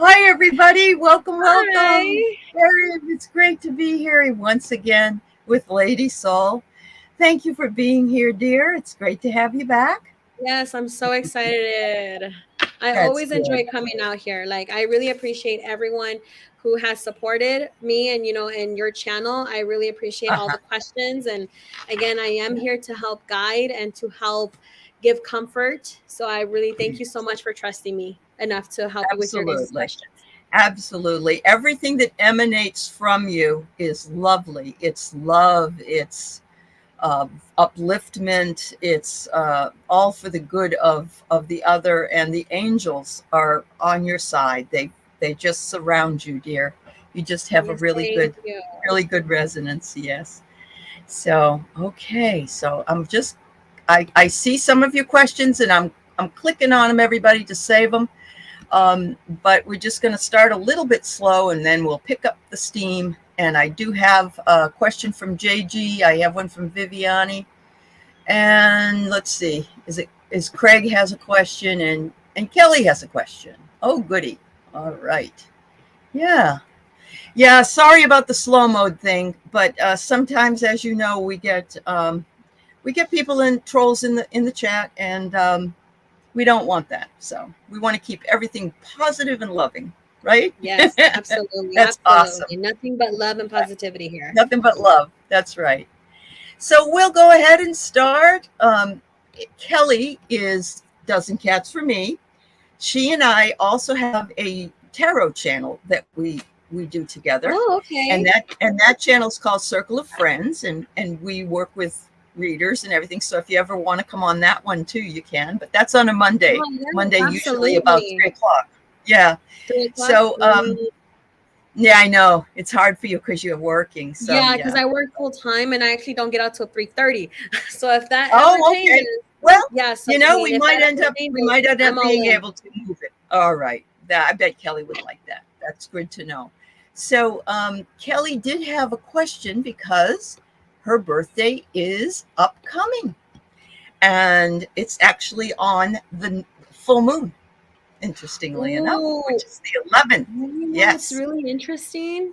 Hi, everybody. Welcome, welcome. Hi. Harry, it's great to be here once again with Lady Soul. Thank you for being here, dear. It's great to have you back. Yes, I'm so excited. I That's always good. enjoy coming out here. Like I really appreciate everyone who has supported me and and your channel. I really appreciate all Uh-huh. the questions and again, I am here to help guide and to help give comfort. So I really thank you so much for trusting me enough to help you with your guys' Absolutely. questions. Absolutely. Everything that emanates from you is lovely. It's love. It's upliftment. It's all for the good of the other, and the angels are on your side. They just surround you, dear. You just have a Yes, thank you. really good resonance. Yes. So okay. So I see some of your questions, and I'm clicking on them, everybody, to save them. But we're just going to start a little bit slow and then we'll pick up the steam. And I do have a question from JG. I have one from Viviani. And let's see, is Craig has a question and Kelly has a question. Oh, goody. All right. Yeah. Yeah. Sorry about the slow mode thing, but sometimes, as you know, we get people in trolls in the chat, and we don't want that. So we want to keep everything positive and loving, right? Yes, absolutely. That's awesome. Absolutely. Nothing but love and positivity here. Nothing but love. That's right. So we'll go ahead and start. Kelly is Dozen Cats for Me. She and I also have a tarot channel that we do together, Oh, okay. and that channel is called Circle of Friends, and we work with readers and everything. So if you ever want to come on that one too, you can. But that's on a Monday. Oh, Monday, yeah, usually about absolutely. 3 o'clock. Yeah. 3 o'clock? So yeah, I know it's hard for you because you're working. So Yeah, because yeah. I work full time and I actually don't get out till 3:30. So if that ever Oh, changes, okay. Well, yeah, so I mean, if that ever we changes, might end I'm up all being in. able to move it. All right. That I bet Kelly would like that. That's good to know. So Kelly did have a question because her birthday is upcoming, and it's actually on the full moon. Interestingly enough, Ooh, which is the 11th. you know what's Yes. really interesting?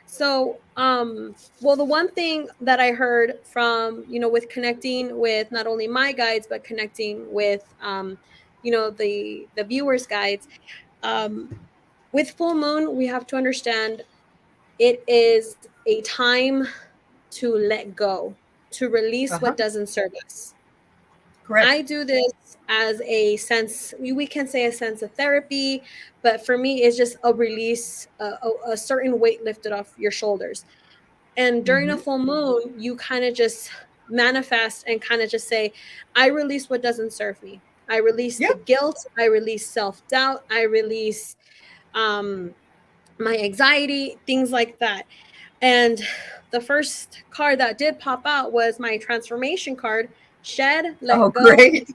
So, well, the one thing that I heard from, with connecting with not only my guides, but connecting with, the viewers' guides, um, with full moon, we have to understand it is a time to let go, to release Uh huh. what doesn't serve us. Correct. I do this as a sense, we can say a sense of therapy, but for me, it's just a release, a certain weight lifted off your shoulders. And during a Mm-hmm. full moon, you kind of just manifest and kind of just say, I release what doesn't serve me. I release the Yep. guilt. I release self doubt. I release um, my anxiety, things like that. And the first card that did pop out was my transformation card: shed, Oh, let go, great.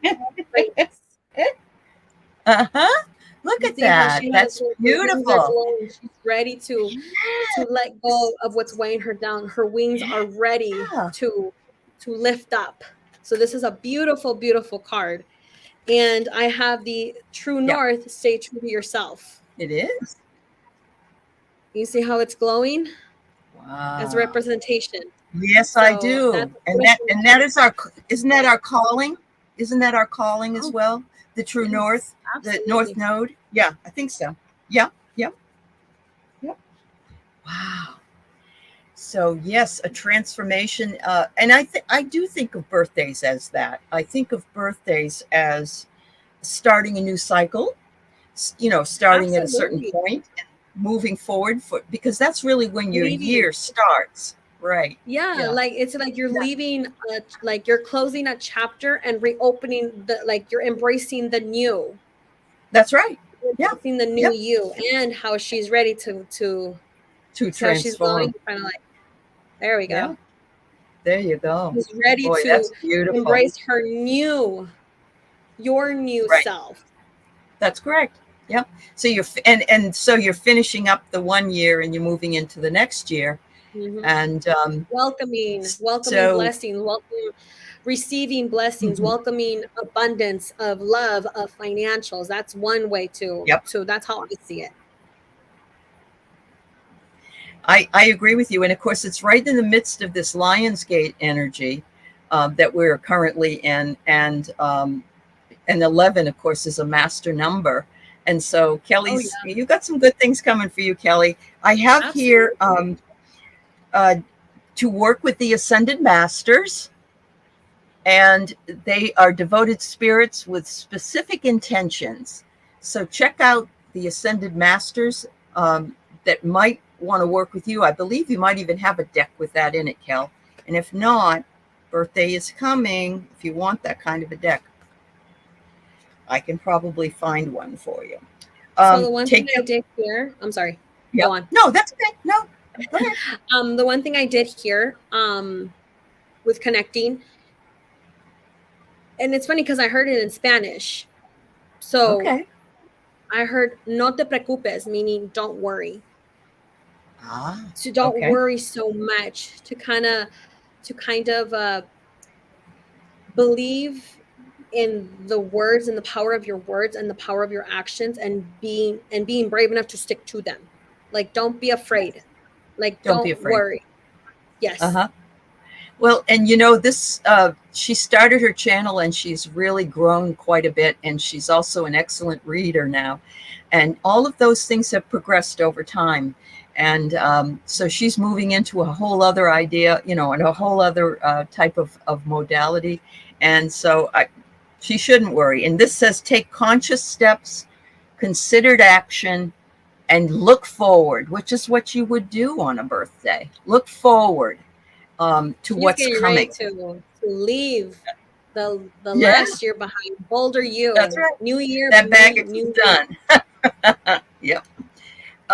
greatness. Uh huh. Look You at see how that. she has That's her wings are beautiful. glowing. She's ready to let Yes. go of what's weighing her down. Her wings are ready Yeah. to lift up. So this is a beautiful, beautiful card. And I have the true Yeah. north, stay true to yourself. It is. You see how it's glowing as a Wow. representation. Yes, I So that's do. a beautiful And that is our, isn't that card. our calling? Isn't that our calling as Oh, well? The true yes, north, the north absolutely. node? Yeah, I think so. Yeah. Yep. Yep. Wow. So yes, a transformation, and I do think of birthdays as that. I think of birthdays as starting a new cycle, starting at a certain Absolutely. point and moving forward, because that's really when your Leaving. year starts. Right. Yeah, Yeah. like it's like you're Yeah. leaving, like you're closing a chapter and reopening like you're embracing the new, That's right. you're Yeah. embracing the new Yep. you, and how she's ready to To see how she's glowing. transform. Kind of like, there we Yeah. go. There you go. She's ready Boy, to that's beautiful. embrace your new Right. self. That's correct. Yep. So and so you're finishing up the one year and you're moving into the next year. Mhm. And welcoming so, blessings, receiving blessings, mhm, welcoming abundance of love, of financials. That's one way to. yep, So that's how I see it. I agree with you. And of course, it's right in the midst of this Lionsgate energy that we're currently in. And 11, of course, is a master number. And so, Oh Kelly's, yeah, you got some good things coming for you, Kelly. I have here absolutely. uh, to work with the Ascended Masters, and they are devoted spirits with specific intentions. So, check out the Ascended Masters that might want to work with you. I believe you might even have a deck with that in it, Kel. And if not, birthday is coming. If you want that kind of a deck, I can probably find one for you. So the one thing Take I your, did here, I'm sorry, yeah. go on. No, that's okay. No, go ahead. The one thing I did here, with connecting, and it's funny because I heard it in Spanish. So Okay. I heard "no te preocupes," meaning don't worry. Ah, So don't okay. worry so much. To kind of believe in the words and the power of your words and the power of your actions, and being brave enough to stick to them. Like, don't be afraid. Like, Don't be don't afraid. worry. Uh Yes. huh. Well, and this, she started her channel and she's really grown quite a bit. And she's also an excellent reader now. And all of those things have progressed over time. And so she's moving into a whole other idea, and a whole other type of modality. And so she shouldn't worry. And this says take conscious steps, considered action, and look forward, which is what you would do on a birthday. Look forward to She's what's getting ready coming. to leave the Yeah, last year behind. Bolder that's you. right. New year, That baggage is new me. done. Yep.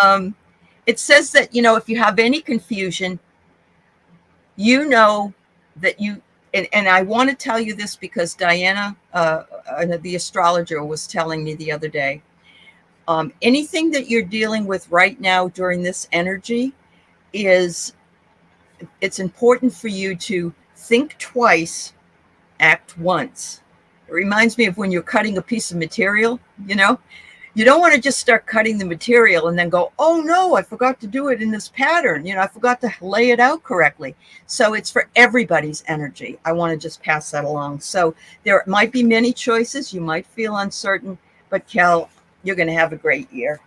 Um, it says that, if you have any confusion, you know that and I want to tell you this because Diana, the astrologer, was telling me the other day. Anything that you're dealing with right now during this energy is it's important for you to think twice, act once. It reminds me of when you're cutting a piece of material, you don't want to just start cutting the material and then go, oh no, I forgot to do it in this pattern. I forgot to lay it out correctly. So it's for everybody's energy. I want to just pass that along. So there might be many choices. You might feel uncertain, but Kel, you're going to have a great year.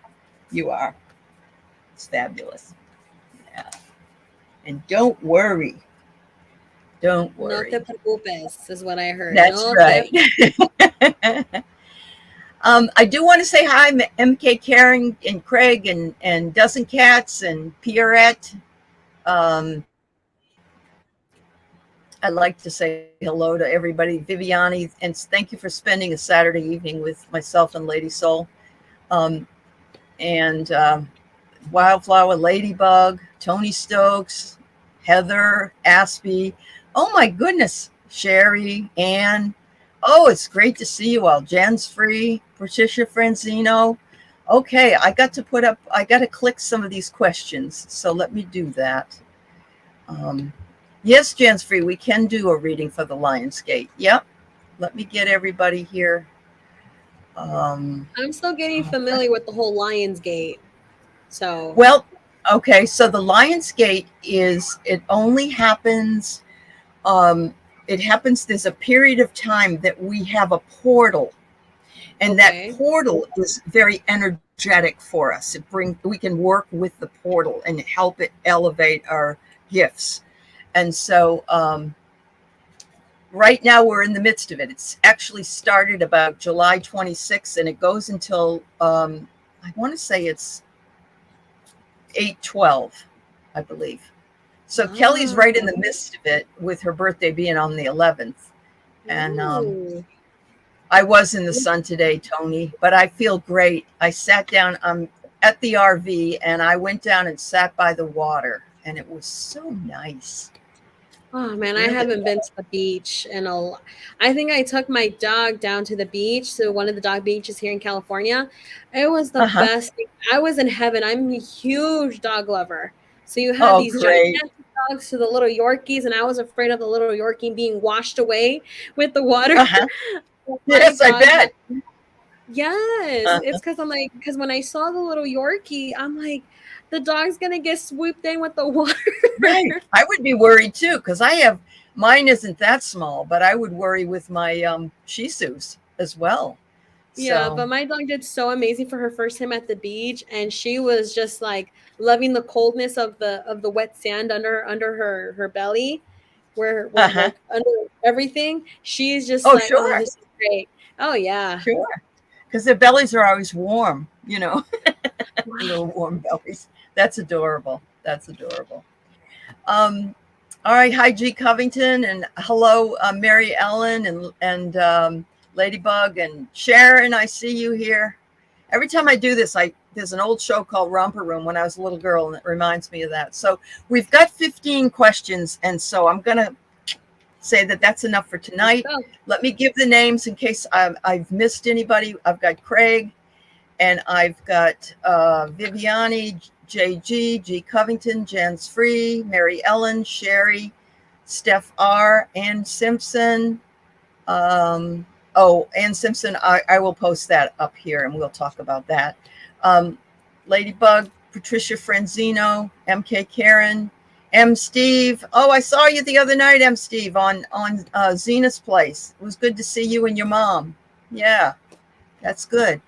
You are. It's fabulous. Yeah. And don't worry. Don't No te worry. preocupes is what I heard. That's No te. right. I do want to say hi, MK Karen and Craig and Dozen Cats and Pierrette. Um, I'd like to say hello to everybody. Viviani, and thank you for spending a Saturday evening with myself and Lady Soul. Um, and Wildflower Ladybug, Tony Stokes, Heather, Aspie. Oh my goodness, Sherry, Ann. Oh, it's great to see you all. Jen's free, Patricia Franzino. Okay, I got to click some of these questions. So let me do that. Yes, Jen's free. We can do a reading for the Lionsgate. Yep. Let me get everybody here. I'm still getting familiar with the whole Lionsgate. So Well, okay, so the Lionsgate it only happens, um, there's a period of time that we have a portal, and that okay. portal is very energetic for us. We can work with the portal and help it elevate our gifts. And so right now we're in the midst of it. It's actually started about July 26th and it goes until, I want to say it's 8/12, I believe. So Kelly's Ah, right in the midst of it with her birthday being on the 11th. And ooh. I was in the sun today, Tony, but I feel great. I sat down at the RV and I went down and sat by the water and it was so nice. Oh man, I Really? haven't been to the beach in I think I took my dog down to the beach, so one of the dog beaches here in California. It was the Uh-huh. best thing. I was in heaven. I'm a huge dog lover. So you had Oh, these great. gigantic dogs to the little Yorkies, and I was afraid of the little Yorkie being washed away with the water. Uh-huh. My Yes, I dog, bet. yes, Uh, it's because I'm like, because when I saw the little Yorkie, I'm like, the dog's gonna get swooped in with the water. right. I would be worried too, because mine isn't that small, but I would worry with my Shih Tzus as well. Yeah, So, but my dog did so amazing for her first time at the beach, and she was just like loving the coldness of the wet sand under her belly, where uh-huh. like under everything. She's just Oh, like, oh, sure, this is great. Oh yeah. sure. Because their bellies are always warm, little warm bellies. That's adorable. That's adorable. Um, all right, hi G Covington, and hello Mary Ellen and Ladybug and Sharon. I see you here. Every time I do this, there's an old show called Romper Room when I was a little girl, and it reminds me of that. So we've got 15 questions, and so I'm gonna say that that's enough for Let's tonight. go. Let me give the names in case I've missed anybody. I've got Craig, and I've got Viviani, G Covington, Jens Free, Mary Ellen, Sherry, Steph R, Ann Simpson. Ann Simpson, I will post that up here and we'll talk about that. Ladybug, Patricia Franzino, MK Karen, M Steve. Oh, I saw you the other night, M Steve, on Zena's place. It was good to see you and your mom. Yeah. That's good.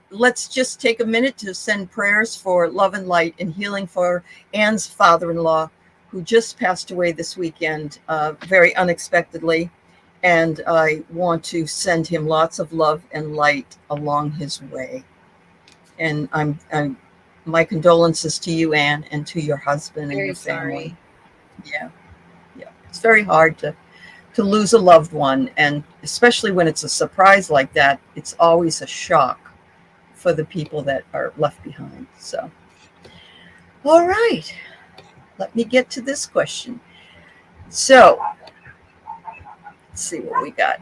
Let's just take a minute to send prayers for love and light and healing for Anne's father-in-law, who just passed away this weekend, very unexpectedly. And I want to send him lots of love and light along his way. And my condolences to you, Anne, and to your husband and Very your family. sorry. Yeah, yeah. It's very hard to lose a loved one, and especially when it's a surprise like that, it's always a shock for the people that are left behind. So, all right, let me get to this question. So, let's see what we got.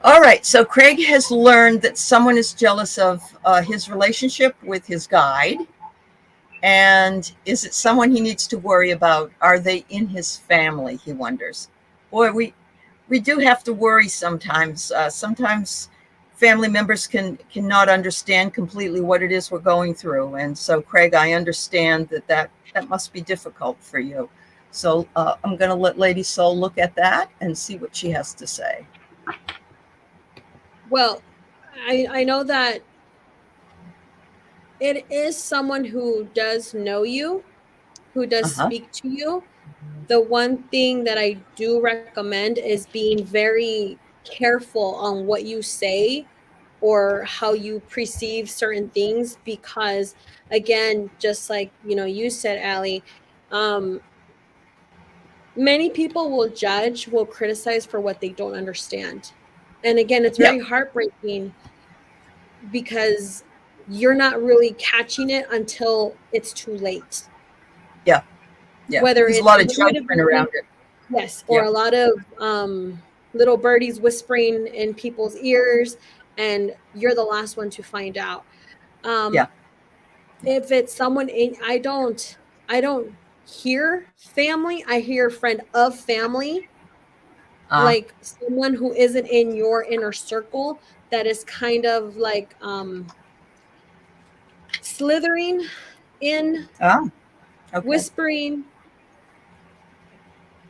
All right, so Craig has learned that someone is jealous of his relationship with his guide. And is it someone he needs to worry about? Are they in his family? He wonders. Boy, we do have to worry sometimes. Sometimes family members cannot understand completely what it is we're going through, and so Craig, I understand that must be difficult for you. So I'm going to let Lady Soul look at that and see what she has to say. Well, I know that it is someone who does know you, who does Uh-huh. speak to you. The one thing that I do recommend is being very careful on what you say or how you perceive certain things, because again, just like you said, Allie, um, many people will criticize for what they don't understand. And again, it's Yeah, very heartbreaking because you're not really catching it until it's too late. yeah, yeah. Whether There's a it's lot of judgment around negatively, it. yes, or Yeah, a lot of little birdies whispering in people's ears, and you're the last one to find out. yeah. Um, if it's someone in, I don't hear family. I hear friend of family, Uh, like someone who isn't in your inner circle that is kind of like slithering in, oh, okay, whispering,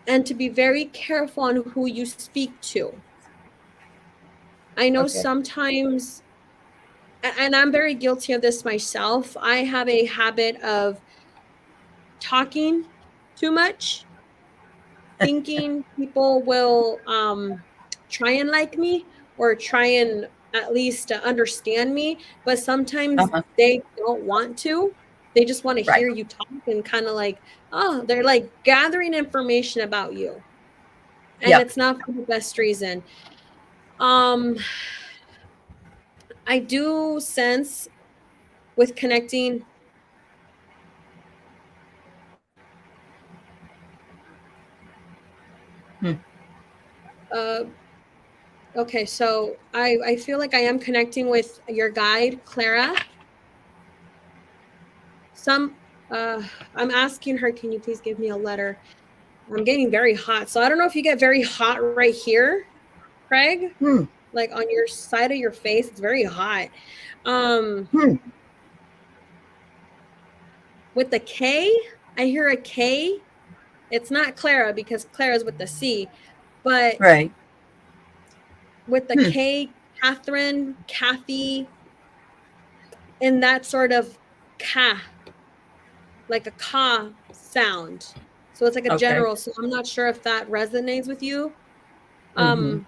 and to be very careful on who you speak to. I know okay. sometimes, and I'm very guilty of this myself, I have a habit of talking too much, thinking people will try and like me or try and at least understand me, but sometimes Uh-huh. they don't want to. They just want to Right. hear you talk and kind of like, oh, they're like gathering information about you. And Yeah. it's not for the best reason. Um, I do sense with connecting. Hmm. Uh, okay, so I feel like I am connecting with your guide, Clara. Some I'm asking her, can you please give me a letter? I'm getting very hot. So I don't know if you get very hot right here, Craig, Hmm. like on your side of your face. It's very hot. Um, Hmm. with the K, I hear a K. It's not Clara because Clara's with the C, but Right. with the Hmm. K, Catherine, Kathy, and that sort of ka, like a ka sound. So it's like a Okay. general. So I'm not sure if that resonates with you. Mm-hmm. Um,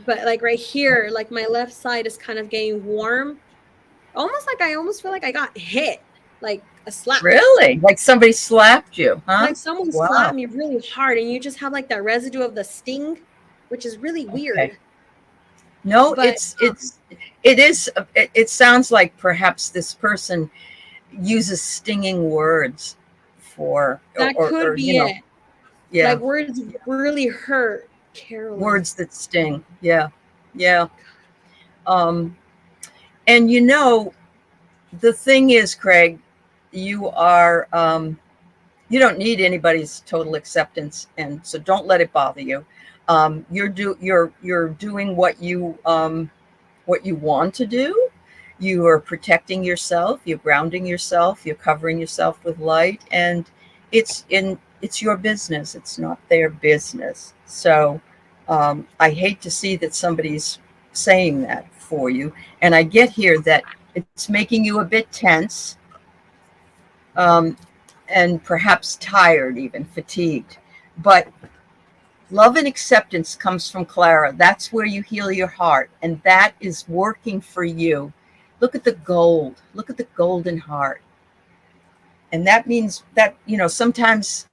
but like right here, like my left side is kind of getting warm. Almost like I almost feel like I got hit, like a slap. Really? Like somebody slapped you, huh? Like someone slapped Wow. me really hard and you just have like that residue of the sting, which is really Okay. weird. No, But it is. It sounds like perhaps this person uses stinging words for, that could or be it. yeah, Like words really hurt, Carolyn. words that sting. Yeah, yeah. Um, and the thing is, Craig, you are. You don't need anybody's total acceptance, and so don't let it bother you. You're doing what you want to do. You are protecting yourself, you're grounding yourself, you're covering yourself with light, and it's your business. It's not their business. So I hate to see that somebody's saying that for you. And I get here that it's making you a bit tense, um, and perhaps tired, even fatigued. But love and acceptance comes from Clara. That's where you heal your heart, and that is working for you. Look at the gold. Look at the golden heart. And that means that, sometimes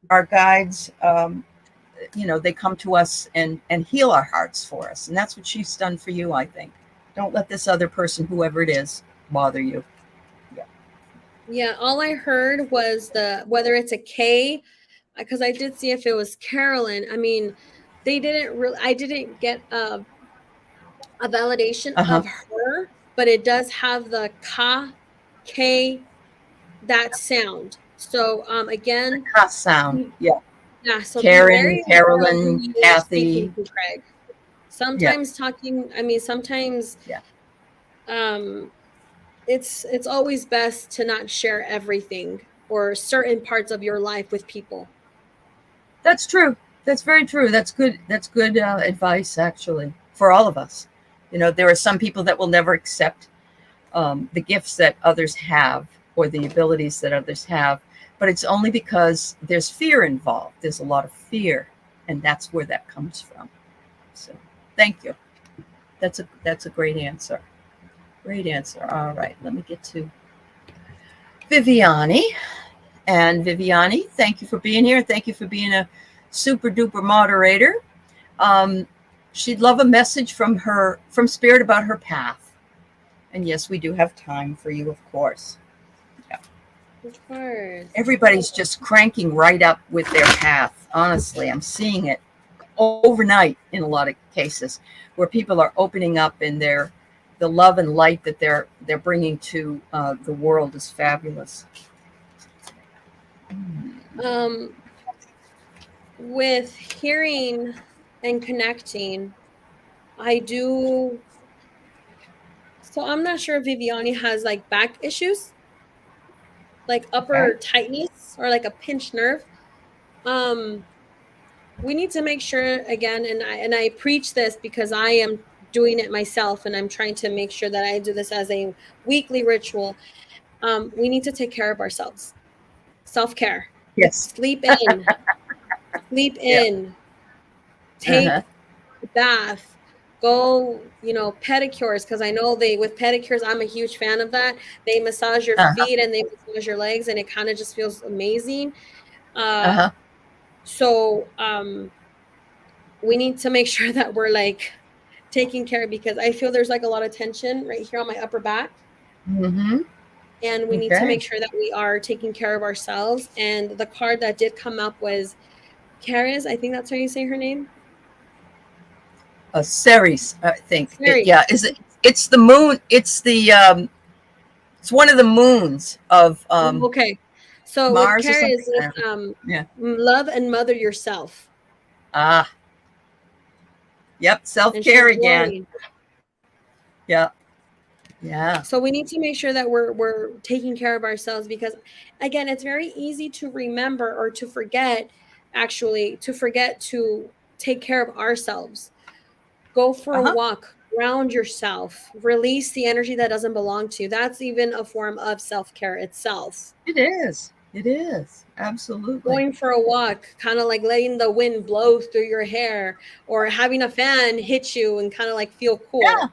our guides, they come to us and heal our hearts for us. And that's what she's done for you, I think. Don't let this other person, whoever it is, bother you. Yeah. Yeah, all I heard was the whether it's a K, because I did see if it was Carolyn. I mean, they didn't really. I didn't get a validation Uh-huh. of her, but it does have the ka, K, that sound. So again, Cuss sound. Yeah. yeah. So be Karen, very aware of who Carolyn, you're speaking Kathy. to, Craig. Yeah. Sometimes talking. I mean, sometimes Yeah. um, it's always best to not share everything or certain parts of your life with people. That's true. That's very true. That's good. That's good advice, actually, for all of us. There are some people that will never accept the gifts that others have or the abilities that others have, but it's only because there's fear involved. There's a lot of fear, and that's where that comes from. So, thank you. That's a great answer. Great answer. All right, let me get to Viviani. And Viviani, thank you for being here. Thank you for being a super duper moderator. Um, she'd love a message from Spirit about her path. And yes, we do have time for you, of course. Yeah. Of course. Everybody's just cranking right up with their path. Honestly, I'm seeing it overnight in a lot of cases where people are opening up, and the love and light that they're bringing to the world is fabulous. Um, with hearing and connecting, I do. So I'm not sure if Viviani has like back issues, like Okay. upper tightness or like a pinched nerve. Um, we need to make sure again, and I preach this because I am doing it myself, and I'm trying to make sure that I do this as a weekly ritual. We need to take care of ourselves. Self care. Yes. Sleep in. Sleep Yeah. in. Uh-huh. Take a bath. Go, pedicures, because I know they with pedicures, I'm a huge fan of that. They massage your Uh-huh. feet and they massage your legs, and it kind of just feels amazing. Uh, Uh-huh. so we need to make sure that we're like taking care, because I feel there's like a lot of tension right here on my upper back. Mm-hmm. And we need to Okay. make sure that we are taking care of ourselves. And the card that did come up was Karis. I think that's how you say her name. Ceres, I think. Ceres. Yeah. Is it? It's the moon. It's the It's one of the moons of Okay. So with Mars or care something. is with Yeah. love and mother yourself. Ah, yep. And she's Self-care again. glowing. Yeah. Yeah. So we need to make sure that we're taking care of ourselves, because again, it's very easy to remember or to forget, actually to forget to take care of ourselves. Go for a Uh-huh. walk, ground yourself, release the energy that doesn't belong to you. That's even a form of self-care itself. It is. It is. Absolutely. Going for a walk, kind of like letting the wind blow through your hair, or having a fan hit you and kind of like feel Yeah. cool.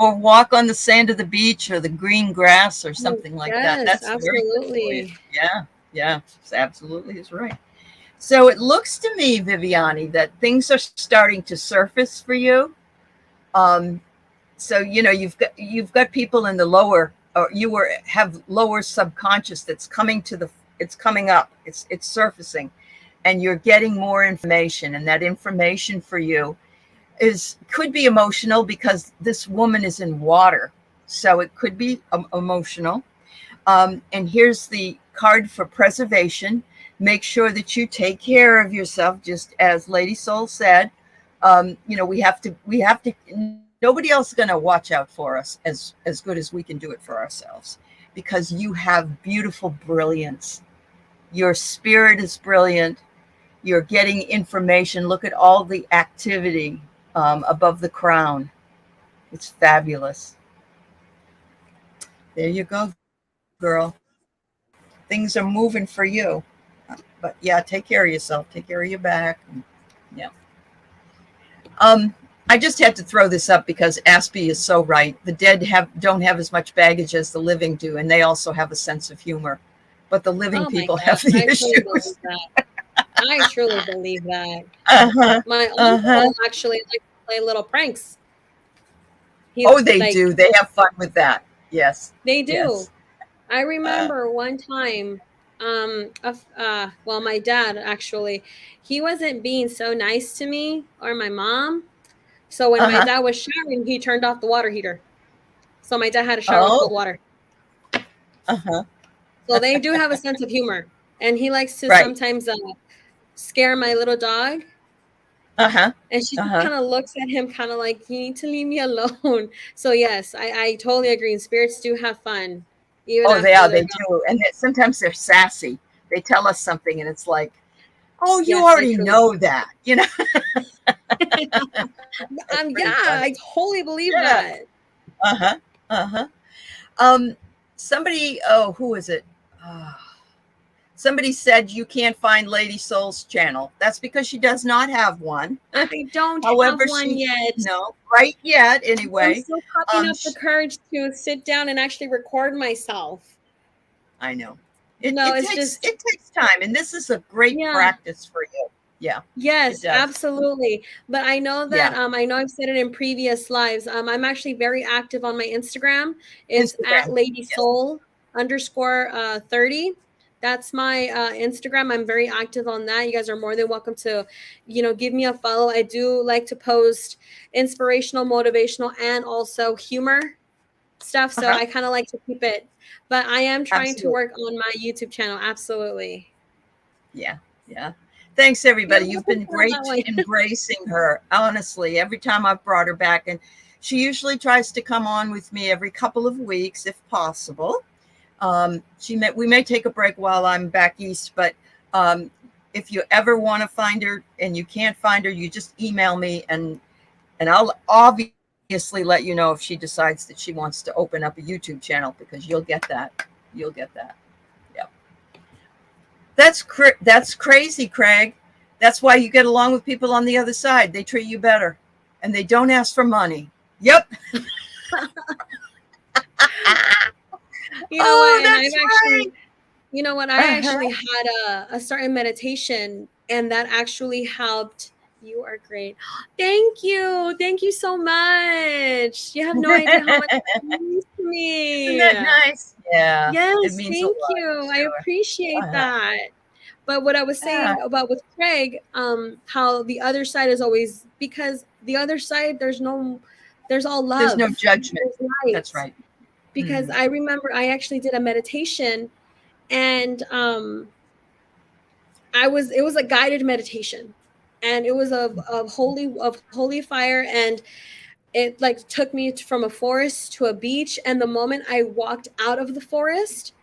Or walk on the sand of the beach or the green grass or Oh, something like that. yes, That's very good for you. absolutely. Yeah. Yeah. It's absolutely is right. So it looks to me, Viviani, that things are starting to surface for you. Um, so you've got people in the lower, or have lower subconscious that's coming to the, it's coming up, it's surfacing, and you're getting more information, and that information for you could be emotional because this woman is in water, so it could be emotional. And here's the card for preservation. Make sure that you take care of yourself, just as Lady Soul said. We have to. Nobody else is going to watch out for us as good as we can do it for ourselves, because you have beautiful brilliance. Your spirit is brilliant. You're getting information. Look at all the activity above the crown. It's fabulous. There you go, girl. Things are moving for you. But yeah, take care of yourself. Take care of your back. Yeah. I just had to throw this up because Aspie is so right. The dead don't have as much baggage as the living do, and they also have a sense of humor. But the living Oh my people have gosh, the I truly issues. believe that. I truly believe that. Uh-huh. My Uh-huh. uncle actually likes to play little pranks. He Oh, they like do. They have fun with that. Yes. they do. Yes. I Uh, remember one time, well, my dad actually, he wasn't being so nice to me or my mom. So when my uh-huh. dad was showering, he turned off the water heater. So my dad had to shower with cold Oh. water. Uh-huh. So they do have a sense of humor, and he likes to Right. sometimes scare my little dog. Uh-huh. And she just Uh-huh. kind of looks at him, kind of like, you need to leave me alone. So, yes, I totally agree. And spirits do have fun, even Oh, after they they're do. And sometimes they're sassy. They tell us something and it's like, oh, gone. you Yes, I already truly. know that. That's Yeah, pretty I funny. totally believe Yeah. that. Uh-huh. Uh-huh. Um, oh, who is it? Uh, Somebody said you can't find Lady Soul's channel. That's because she does not have one. I don't have However, one yet. no, right yet, I'm anyway. still popping up the Sh courage to sit down and actually record myself. I know. You It, know, it it's takes just, it takes time, and this is a great yeah. practice for you. Yeah, it Yes, does. absolutely. But I know that Yeah, I know I've said it in previous lives. I'm actually very active on my Instagram. It's at Instagram. Lady Yes. Soul underscore 30. That's my Instagram. I'm very active on that. You guys are more than welcome to, give me a follow. I do like to post inspirational, motivational, and also humor stuff. So Uh-huh. I kind of like to keep it. But I am trying to Absolutely. work on my YouTube channel. Absolutely. Yeah. Yeah. Thanks, Yeah, everybody. I'm You've looking been for that great one. embracing her. Honestly, every time I've brought her back, and she usually tries to come on with me every couple of weeks, if possible. We may take a break while I'm back east, but um, if you ever want to find her and you can't find her, you just email me, and I'll obviously let you know if she decides that she wants to open up a YouTube channel, because you'll get that. You'll get that. Yeah. That's crazy, Craig. That's why you get along with people on the other side. They treat you better, and they don't ask for money. Yep. You know what? Oh, And I've that's right. actually, you know what? I Uh-huh. actually had a certain meditation, and that actually helped. You are great. Thank you. Thank you so much. You have no idea how much it means to Isn't me. that nice? Yeah, it Yes, means a thank lot, you. I'm I sure. appreciate Uh-huh. that. But what I was Yeah. saying about with Craig, how the other side is always, because the other side, there's all There's no love. judgment. There's light. That's right. because I remember I actually did a meditation, and it was a guided meditation, and it was of holy fire, and it like took me from a forest to a beach, and the moment I walked out of the forest,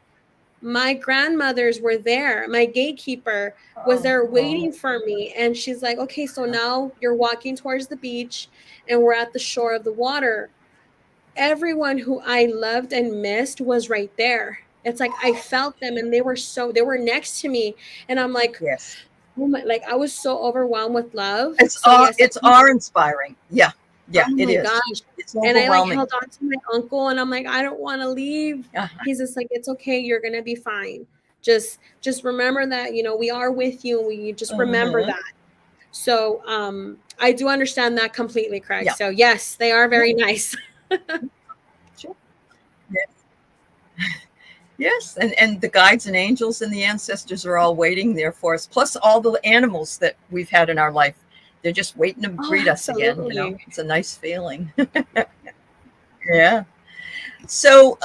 my grandmothers were there. My gatekeeper was there waiting for me, and she's like, okay, so now you're walking towards the beach and we're at the shore of the water. Everyone who I loved and missed was right there. It's like I felt them, and they were next to me, and I'm like, Yes. oh my, like I was so overwhelmed with love. It's So yes, it's awe-inspiring. Yeah. Yeah, oh it my is. gosh. It's And I like overwhelming. held on to my uncle, and I'm like, I don't want to leave. He's just like, it's okay, you're gonna be fine. Just remember that, you know, we are with you, and we just remember Mhm. that. So I do understand that completely, Craig. Yeah. So yes, they are very nice. Sure. Yes. Yes, and the guides and angels and the ancestors are all waiting there for us. Plus all the animals that we've had in our life, they're just waiting to Oh, greet us again. You know, absolutely. it's a nice feeling. Yeah. So,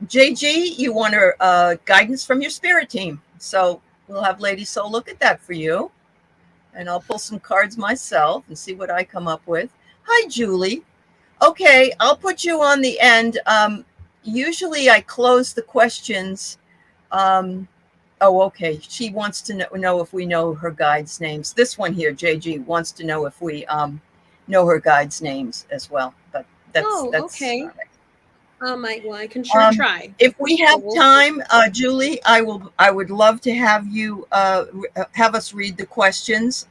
JG, you want guidance from your spirit team. So we'll have Lady Soul look at that for you, and I'll pull some cards myself and see what I come up with. Hi, Julie. Okay, I'll put you on the end. Usually I close the questions. Oh, okay. She wants to know if we know her guides' names. This one here, JG, wants to know if we know her guides' names as well. But that's Oh, okay. all right. Well, I can sure try. If we have So we'll see. time, Julie, I would love to have you have us read the questions.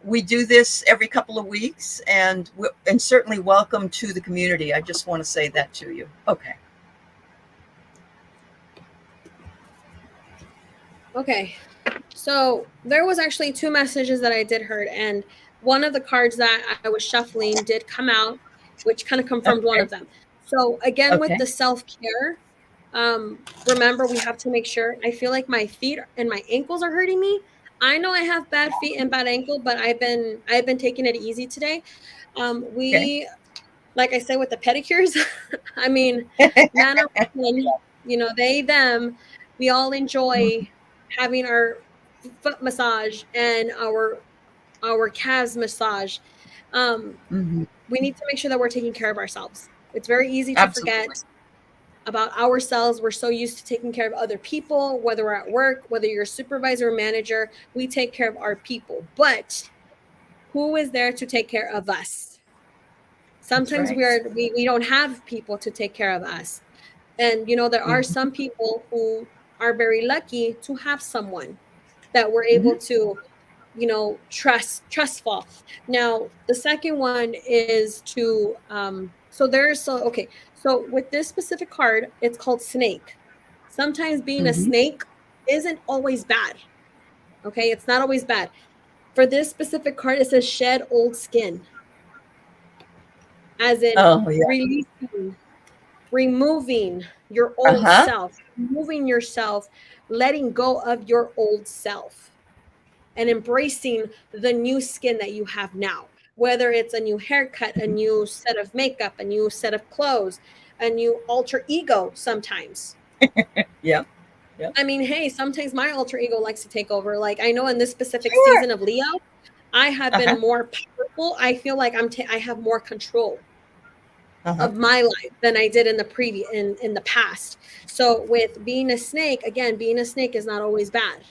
We do this every couple of weeks, and certainly welcome to the community. I just want to say that to you. Okay. Okay. So there was actually two messages that I did heard, and one of the cards that I was shuffling did come out, which kind of confirmed one Okay. of them. So again, with Okay. the self-care, remember we have to make sure. I feel like my feet and my ankles are hurting me. I know I have bad feet and bad ankle, but I've been taking it easy today. Okay. We, like I said, with the pedicures, I mean, man or woman, you know, they, them, we all enjoy having our foot massage and our calves massage. Mhm. We need to make sure that we're taking care of ourselves. It's very easy to Absolutely. forget about ourselves. We're so used to taking care of other people, whether we're at work, whether you're a supervisor or manager, we take care of our people. But who is there to take care of us? Sometimes right. we don't have people to take care of us. And you know, there are some people who are very lucky to have someone that we're able to, you know, trustful. Now the second one is to so with this specific card, it's called snake. Sometimes being a Mhm. snake isn't always bad. Okay, it's not always bad. For this specific card, it says shed old skin, as in Oh, yeah. releasing, removing your old Uh-huh. self, removing yourself, letting go of your old self, and embracing the new skin that you have now. Whether it's a new haircut, a new set of makeup, a new set of clothes, a new alter ego sometimes. Yeah. Yeah. I mean, hey, sometimes my alter ego likes to take over. Like I know in this specific Sure. season of Leo, I have Uh-huh. been more powerful. I feel like I have more control Uh-huh. of my life than I did in the past. So with being a snake, again, being a snake is not always bad.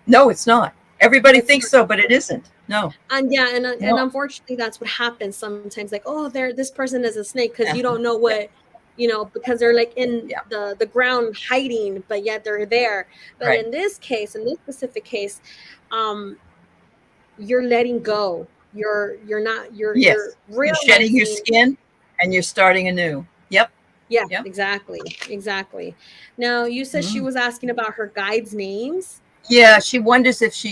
No, it's not. Everybody It's thinks not. so, but it isn't. No. And yeah, and No. unfortunately that's what happens sometimes. Like, oh, this person is a snake, because you Uh-huh. don't know Yeah. what, you know, because they're like in Yeah. the ground hiding, but yet they're there. But Right. in this case, in this specific case, um you're letting go. You're not you're Yes. You're shedding your realizing. skin and you're starting anew. Yep. Yeah, Yep. exactly. Now you said she Mm. was asking about her guides' names. Yeah, she wonders if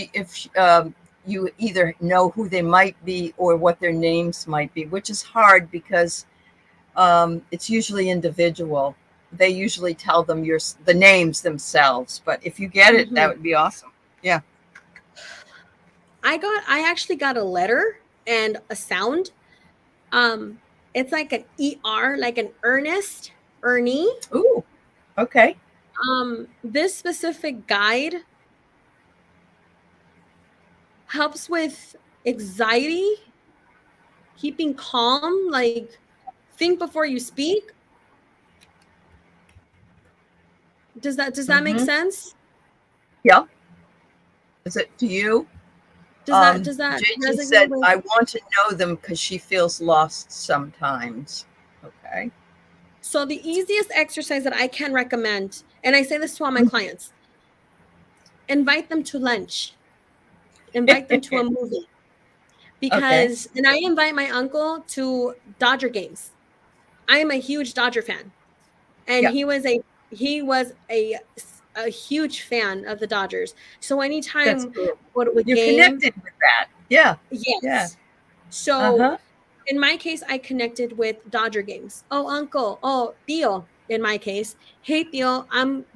you either know who they might be or what their names might be, which is hard because it's usually individual. They usually tell them the names themselves, but if you get it, that Mhm. would be awesome. Yeah. I actually got a letter and a sound. Um, it's like an ER, like an earnest. Ernie. Ooh, okay. This specific guide helps with anxiety, keeping calm, like think before you speak. Does that make Mm-hmm. sense? Yeah. Is it to you? Does that JT resonate said, with? I want to know them because she feels lost sometimes. Okay. So the easiest exercise that I can recommend, and I say this to all my clients, invite them to lunch, invite them to a movie. Okay. Because, and I invite my uncle to Dodger games. I am a huge Dodger fan, and Yeah. he was a huge fan of the Dodgers. So That's anytime cool. we go to a You're game, connected with that. Yeah. Yeah. yes. So Uh-huh. in my case, I connected with Dodger games. Oh, uncle. Oh, Theo. In my case, hey Theo,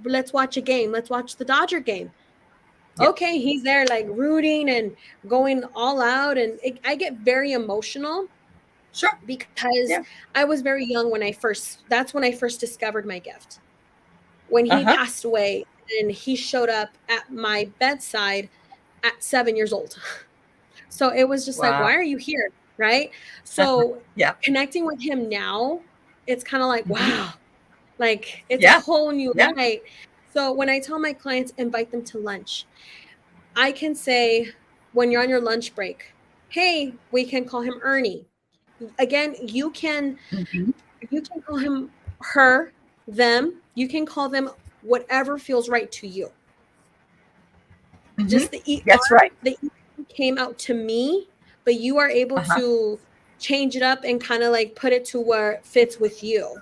let's watch a game. Let's watch the Dodger game. Yeah. Okay, he's there like rooting and going all out, and I get very emotional Sure. because Yeah. I was very young that's when I first discovered my gift. When he Uh-huh. passed away and he showed up at my bedside at 7 years old. So it was just like, Wow. why are you here? Right? Uh-huh. So Yeah. connecting with him now, it's kind of like, Mm-hmm. wow, like it's a Yeah. whole new Yeah. light. So when I tell my clients, invite them to lunch, I can say, when you're on your lunch break, hey, we can call him Ernie. Again, Mm-hmm. you can call him her, them. You can call them whatever feels right to you. Mm-hmm. Just the That's right. the E came out to me, but you are able Uh-huh. to change it up and kind of like put it to where it fits with you.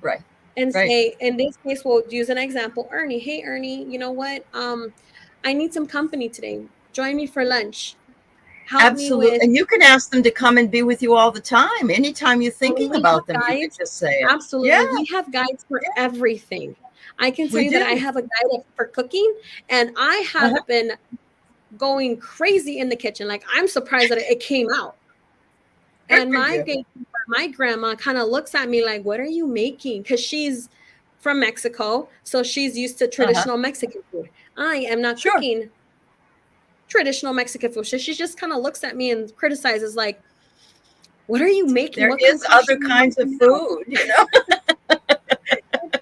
Right. And Right. say, in this case, we'll use an example. Ernie, hey Ernie, you know what? I need some company today. Join me for lunch. Help me Absolutely. with. And you can ask them to come and be with you all the time. Anytime you're So when thinking we have about them, you can guides, just say it. Yeah. absolutely, we have guides for Yeah. everything. I can tell We you that I do. have a guide for cooking, and I Uh-huh. have been going crazy in the kitchen. Like, I'm surprised that it came out. Good And for you. my grandma kind of looks at me like, "What are you making?" Because she's from Mexico, so she's used to Uh-huh. traditional Mexican food. I am not Sure. cooking traditional Mexican food. So she just kind of looks at me and criticizes, like, "What are you making? There What is other concoction are you kinds of making now?" food, you know?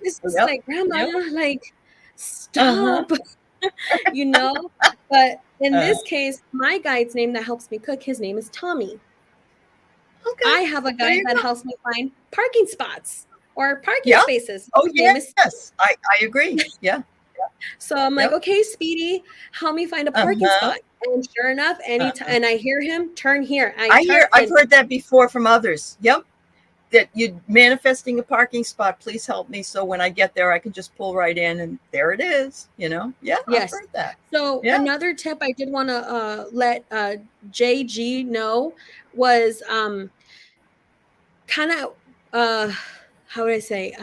It's just Yep. like, "Grandma, Yep. like, Uh-huh. stop," you know? But in Uh, this case, my guide's name that helps me cook, his name is Tommy. okay. I have a There guide you that go. helps me find parking spots or parking Yeah. spaces. Oh, His name is yes. I agree. Yeah. So I'm like, Yep. okay, Speedy, help me find a parking Uh-huh. spot. And sure enough, anytime, Uh-huh. and I hear him, turn here. I turn I've and heard that before from others. Yep. That you manifesting a parking spot. Please help me. So when I get there, I can just pull right in and there it is. You know? Yeah. I've yes. heard that. So Yeah. another tip I did want to let JG know was kind of how would I say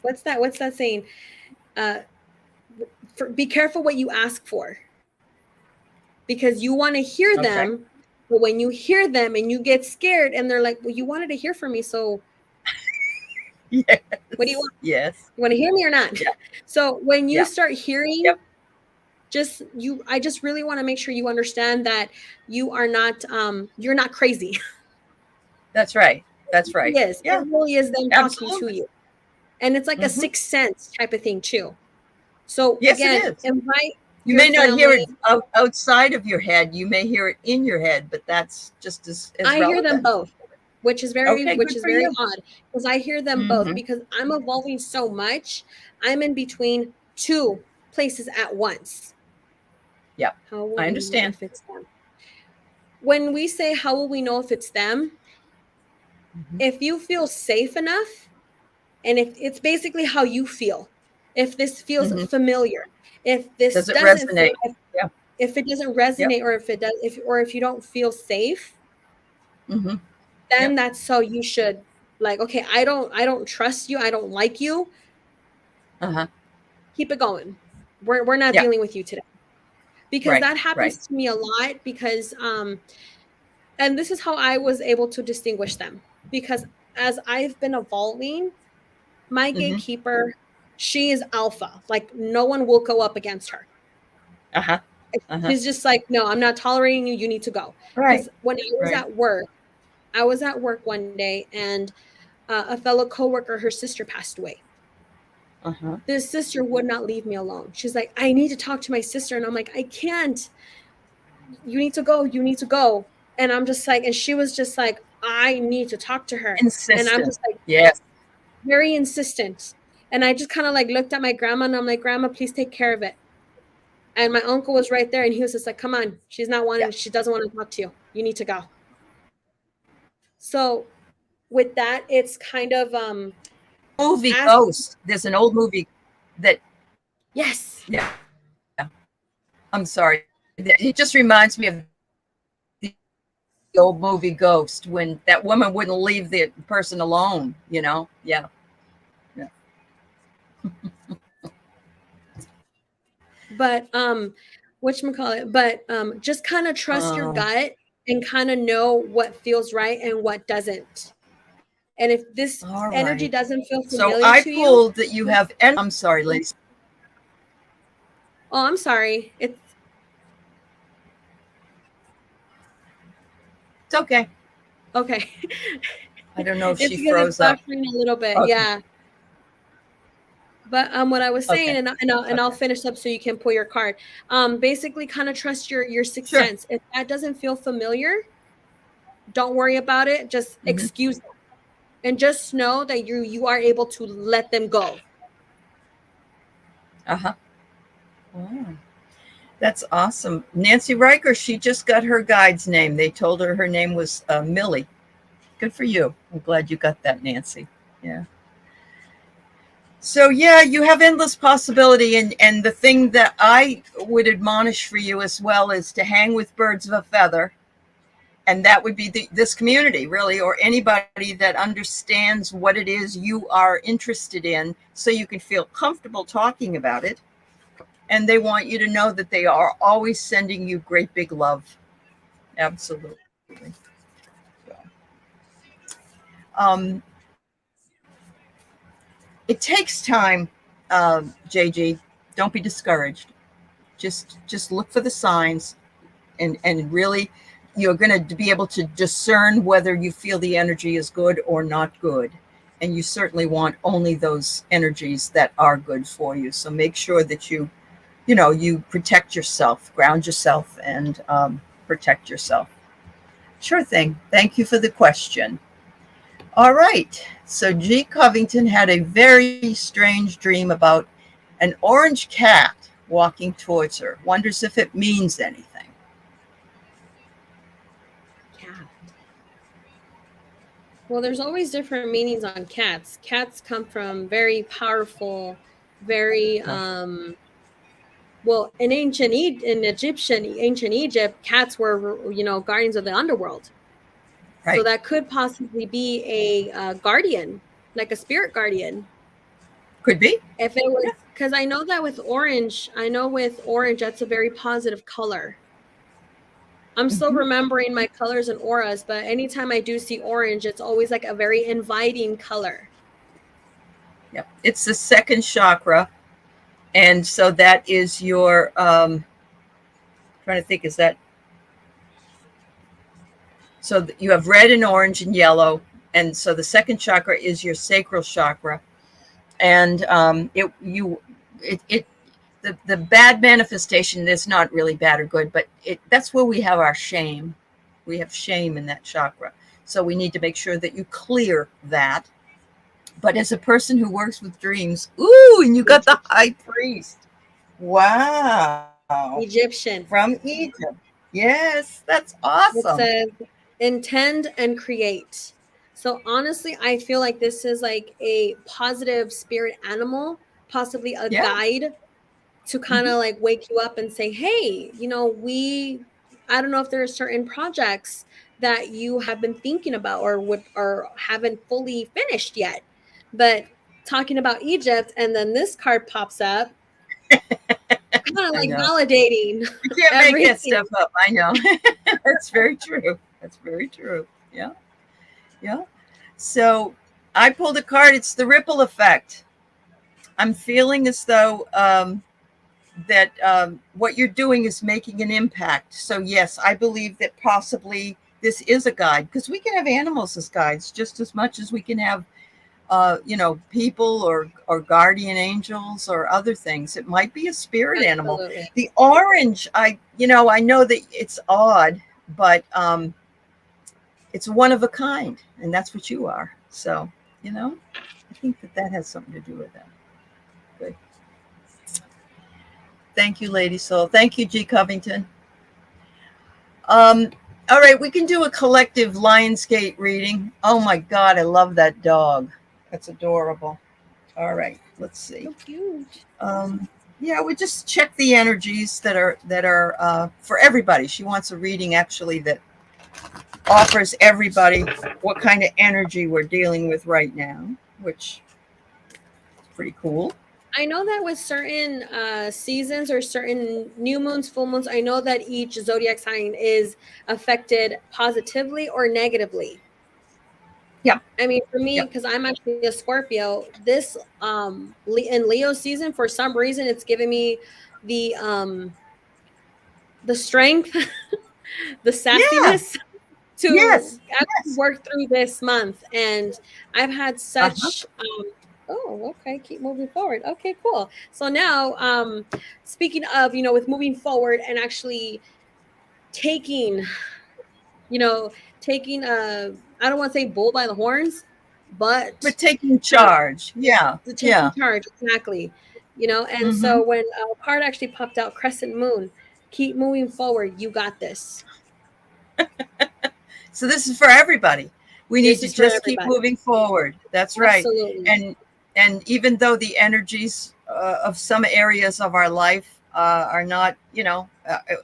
what's that saying? Uh, be careful what you ask for, because you want to hear Okay. them, but when you hear them and you get scared and they're like, well, you wanted to hear from me, so Yes. what do you want? Yes. You want to hear me or not? Yeah. So when you Yeah. start hearing, Yep. I just really want to make sure you understand that you are not you're not crazy. That's right. That's right. Yes, it Yeah. really is them talking to Absolutely. you. And it's like a Hmm. sixth sense type of thing too. So Yes, it again, is. invite You your may not hear it family. outside of your head. You may hear it in your head, but that's just as I hear them relevant. both, Okay, which good is for very you. odd, because I hear them both, Hmm. because I'm evolving so much. I'm in between two places at once. Yeah, How will I we know understand. if it's them? When we say how will we know if it's them? Hmm. If you feel safe enough, and if it's basically how you feel, if this feels Hmm. familiar, if this Does it doesn't feel, resonate? Yeah. if it doesn't Yep. resonate, or if it does, if you don't feel safe, Hmm. then Yep. that's so you should, like, okay, I don't trust you, I don't like you, Uh-huh. keep it going. We're not Yeah. dealing with you today. Because Right. that Right. happens to me a lot, because and this is how I was able to distinguish them, because as I've been evolving, my Mm-hmm. gatekeeper, she is alpha. Like no one will go up against her. Uh-huh. Uh-huh. She's just like, no, I'm not tolerating you. You need to go. Right. Because when Right. I was at work one day, and a fellow coworker, her sister passed away. Uh-huh. This sister would not leave me alone. She's like, I need to talk to my sister. And I'm like, I can't. You need to go. You need to go. And I'm just like, and she was just like, I need to talk to her. And I'm Insistent. just like, Yes. very insistent. And I just kind of like looked at my grandma and I'm like, Grandma, please take care of it. And my uncle was right there and he was just like, come on, she's not Yeah. wanting, she doesn't want to talk to you. You need to go. So with that, it's kind of Movie as Ghost. There's an old movie that, yes. yeah, I'm sorry. It just reminds me of the old movie Ghost, when that woman wouldn't leave the person alone, you know? Yeah. Yeah. But whatchamacallit, but just kind of trust your Um, gut and kind of know what feels right and what doesn't. And if this all energy right. doesn't feel So familiar I to you, pulled that you have, and I'm sorry, ladies. oh, I'm sorry. It's okay. Okay. I don't know if It's she because it's froze up. buffering a little bit. Okay. Yeah. But what I was saying, Okay. and I'll Okay. finish up so you can pull your card. Basically, kind of trust your sixth Sure. sense. If that doesn't feel familiar, don't worry about it. Just Mm-hmm. excuse them, and just know that you are able to let them go. Uh-huh. Oh, that's awesome. Nancy Riker, she just got her guide's name. They told her name was Millie. Good for you. I'm glad you got that, Nancy. Yeah. So yeah, you have endless possibility, and the thing that I would admonish for you as well is to hang with birds of a feather, and that would be this community really, or anybody that understands what it is you are interested in, so you can feel comfortable talking about it, and they want you to know that they are always sending you great big love. Absolutely. So, um, it takes time, JG. Don't be discouraged. Just look for the signs, and really, you're going to be able to discern whether you feel the energy is good or not good. And you certainly want only those energies that are good for you. So make sure that you protect yourself, ground yourself, and protect yourself. Sure thing. Thank you for the question. All right. So G. Covington had a very strange dream about an orange cat walking towards her. Wonders if it means anything. Cat. Well, there's always different meanings on cats. Cats come from very powerful, very well, in ancient Egypt, cats were guardians of the underworld. Right. So that could possibly be a guardian, like a spirit guardian. Could be. If it was, because I know with orange, that's a very positive color. I'm still remembering my colors and auras, but anytime I do see orange, it's always like a very inviting color. Yep. It's the second chakra. And so that is your, trying to think, is that, so you have red and orange and yellow. And so the second chakra is your sacral chakra. And the bad manifestation is not really bad or good, but that's where we have our shame. We have shame in that chakra. So we need to make sure that you clear that. But as a person who works with dreams, ooh, and you got the high priest. Wow. Egyptian. From Egypt. Yes, that's awesome. It says intend and create. So honestly, I feel like this is like a positive spirit animal, possibly a guide to kind of like wake you up and say, hey, I don't know if there are certain projects that you have been thinking about or haven't fully finished yet. But talking about Egypt, and then this card pops up, kind of like validating. You can't make that stuff up. I know. That's very true. That's very true. Yeah. Yeah. So I pulled a card. It's the ripple effect. I'm feeling as though that what you're doing is making an impact. So yes, I believe that possibly this is a guide, because we can have animals as guides just as much as we can have people or guardian angels or other things. It might be a spirit animal. Absolutely. The orange, I know that it's odd, but it's one of a kind, and that's what you are. So, I think that has something to do with that. Good. Thank you, Lady Soul. Thank you, G. Covington. All right, we can do a collective Lionsgate reading. Oh my God, I love that dog. That's adorable. All right, let's see. So cute. Yeah, we just check the energies that are for everybody. She wants a reading actually that offers everybody what kind of energy we're dealing with right now, which is pretty cool. I know that with certain seasons or certain new moons, full moons, I know that each zodiac sign is affected positively or negatively. Yeah. I mean, for me, because I'm actually a Scorpio, this in Leo season, for some reason, it's giving me the strength, the sassiness to actually work through this month. And I've had such oh, okay, keep moving forward. Okay, cool. So now speaking of, with moving forward and actually taking I don't want to say bull by the horns, but taking charge. Taking charge, exactly. And so when a card actually popped out, Crescent Moon, keep moving forward, you got this. So this is for everybody. We need to just keep moving forward. That's right. Absolutely. And even though the energies of some areas of our life are not,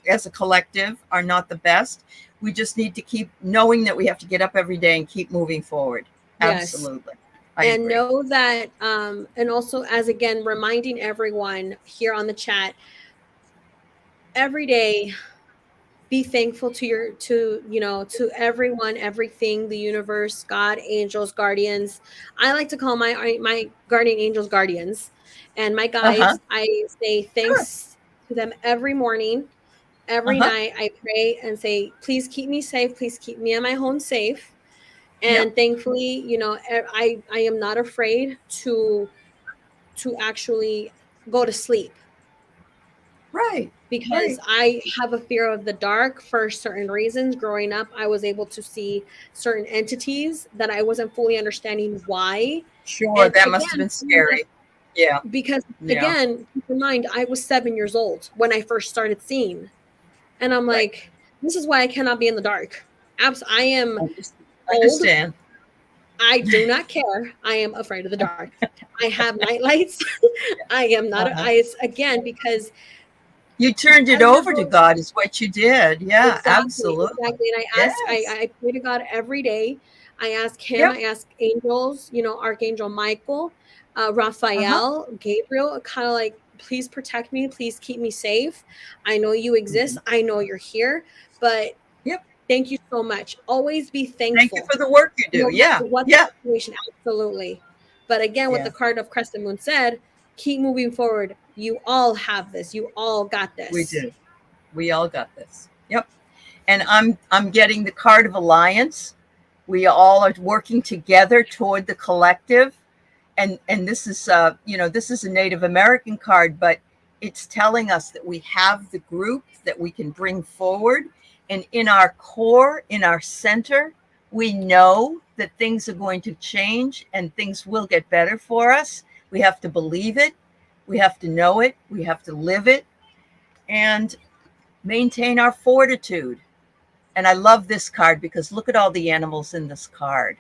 as a collective, are not the best, we just need to keep knowing that we have to get up every day and keep moving forward. Yes. Absolutely. And know that, and also as again, reminding everyone here on the chat, every day, be thankful to everyone, everything, the universe, God, angels, guardians. I like to call my guardian angels guardians, and my guides. I say thanks to them every morning, every night. I pray and say, please keep me safe. Please keep me and my home safe. And thankfully, I am not afraid to actually go to sleep. Right. Because I have a fear of the dark for certain reasons. Growing up, I was able to see certain entities that I wasn't fully understanding why. Sure, and that must have been scary. Yeah. Because again, keep in mind, I was 7 years old when I first started seeing. And I'm like, this is why I cannot be in the dark. I am old. I do not care. I am afraid of the dark. I have night lights. I am not again, because you turned it over to God is what you did. Yeah, exactly, absolutely. Exactly. And I pray to God every day. I ask him, I ask angels, Archangel Michael, Raphael, Gabriel, kind of like, please protect me. Please keep me safe. I know you exist. I know you're here, but thank you so much. Always be thankful. Thank you for the work you do. What the situation, absolutely. But again, what the card of Crescent Moon said, keep moving forward. You all have this. You all got this. We do. We all got this. Yep. And I'm getting the card of alliance. We all are working together toward the collective. And this is this is a Native American card, but it's telling us that we have the group that we can bring forward. And in our core, in our center, we know that things are going to change and things will get better for us. We have to believe it. We have to know it. We have to live it and maintain our fortitude. And I love this card because look at all the animals in this card.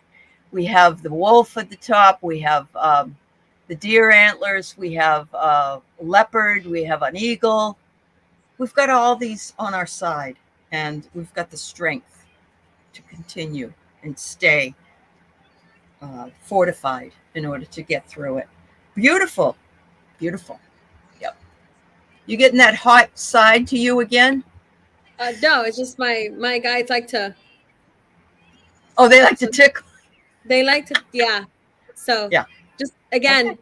We have the wolf at the top. We have the deer antlers. We have a leopard. We have an eagle. We've got all these on our side, and we've got the strength to continue and stay fortified in order to get through it. Beautiful. Beautiful. Yep. You getting that hot side to you again? No, it's just my guys like to. Oh, they like to tickle. They like to, yeah. So Yeah. just Okay. again,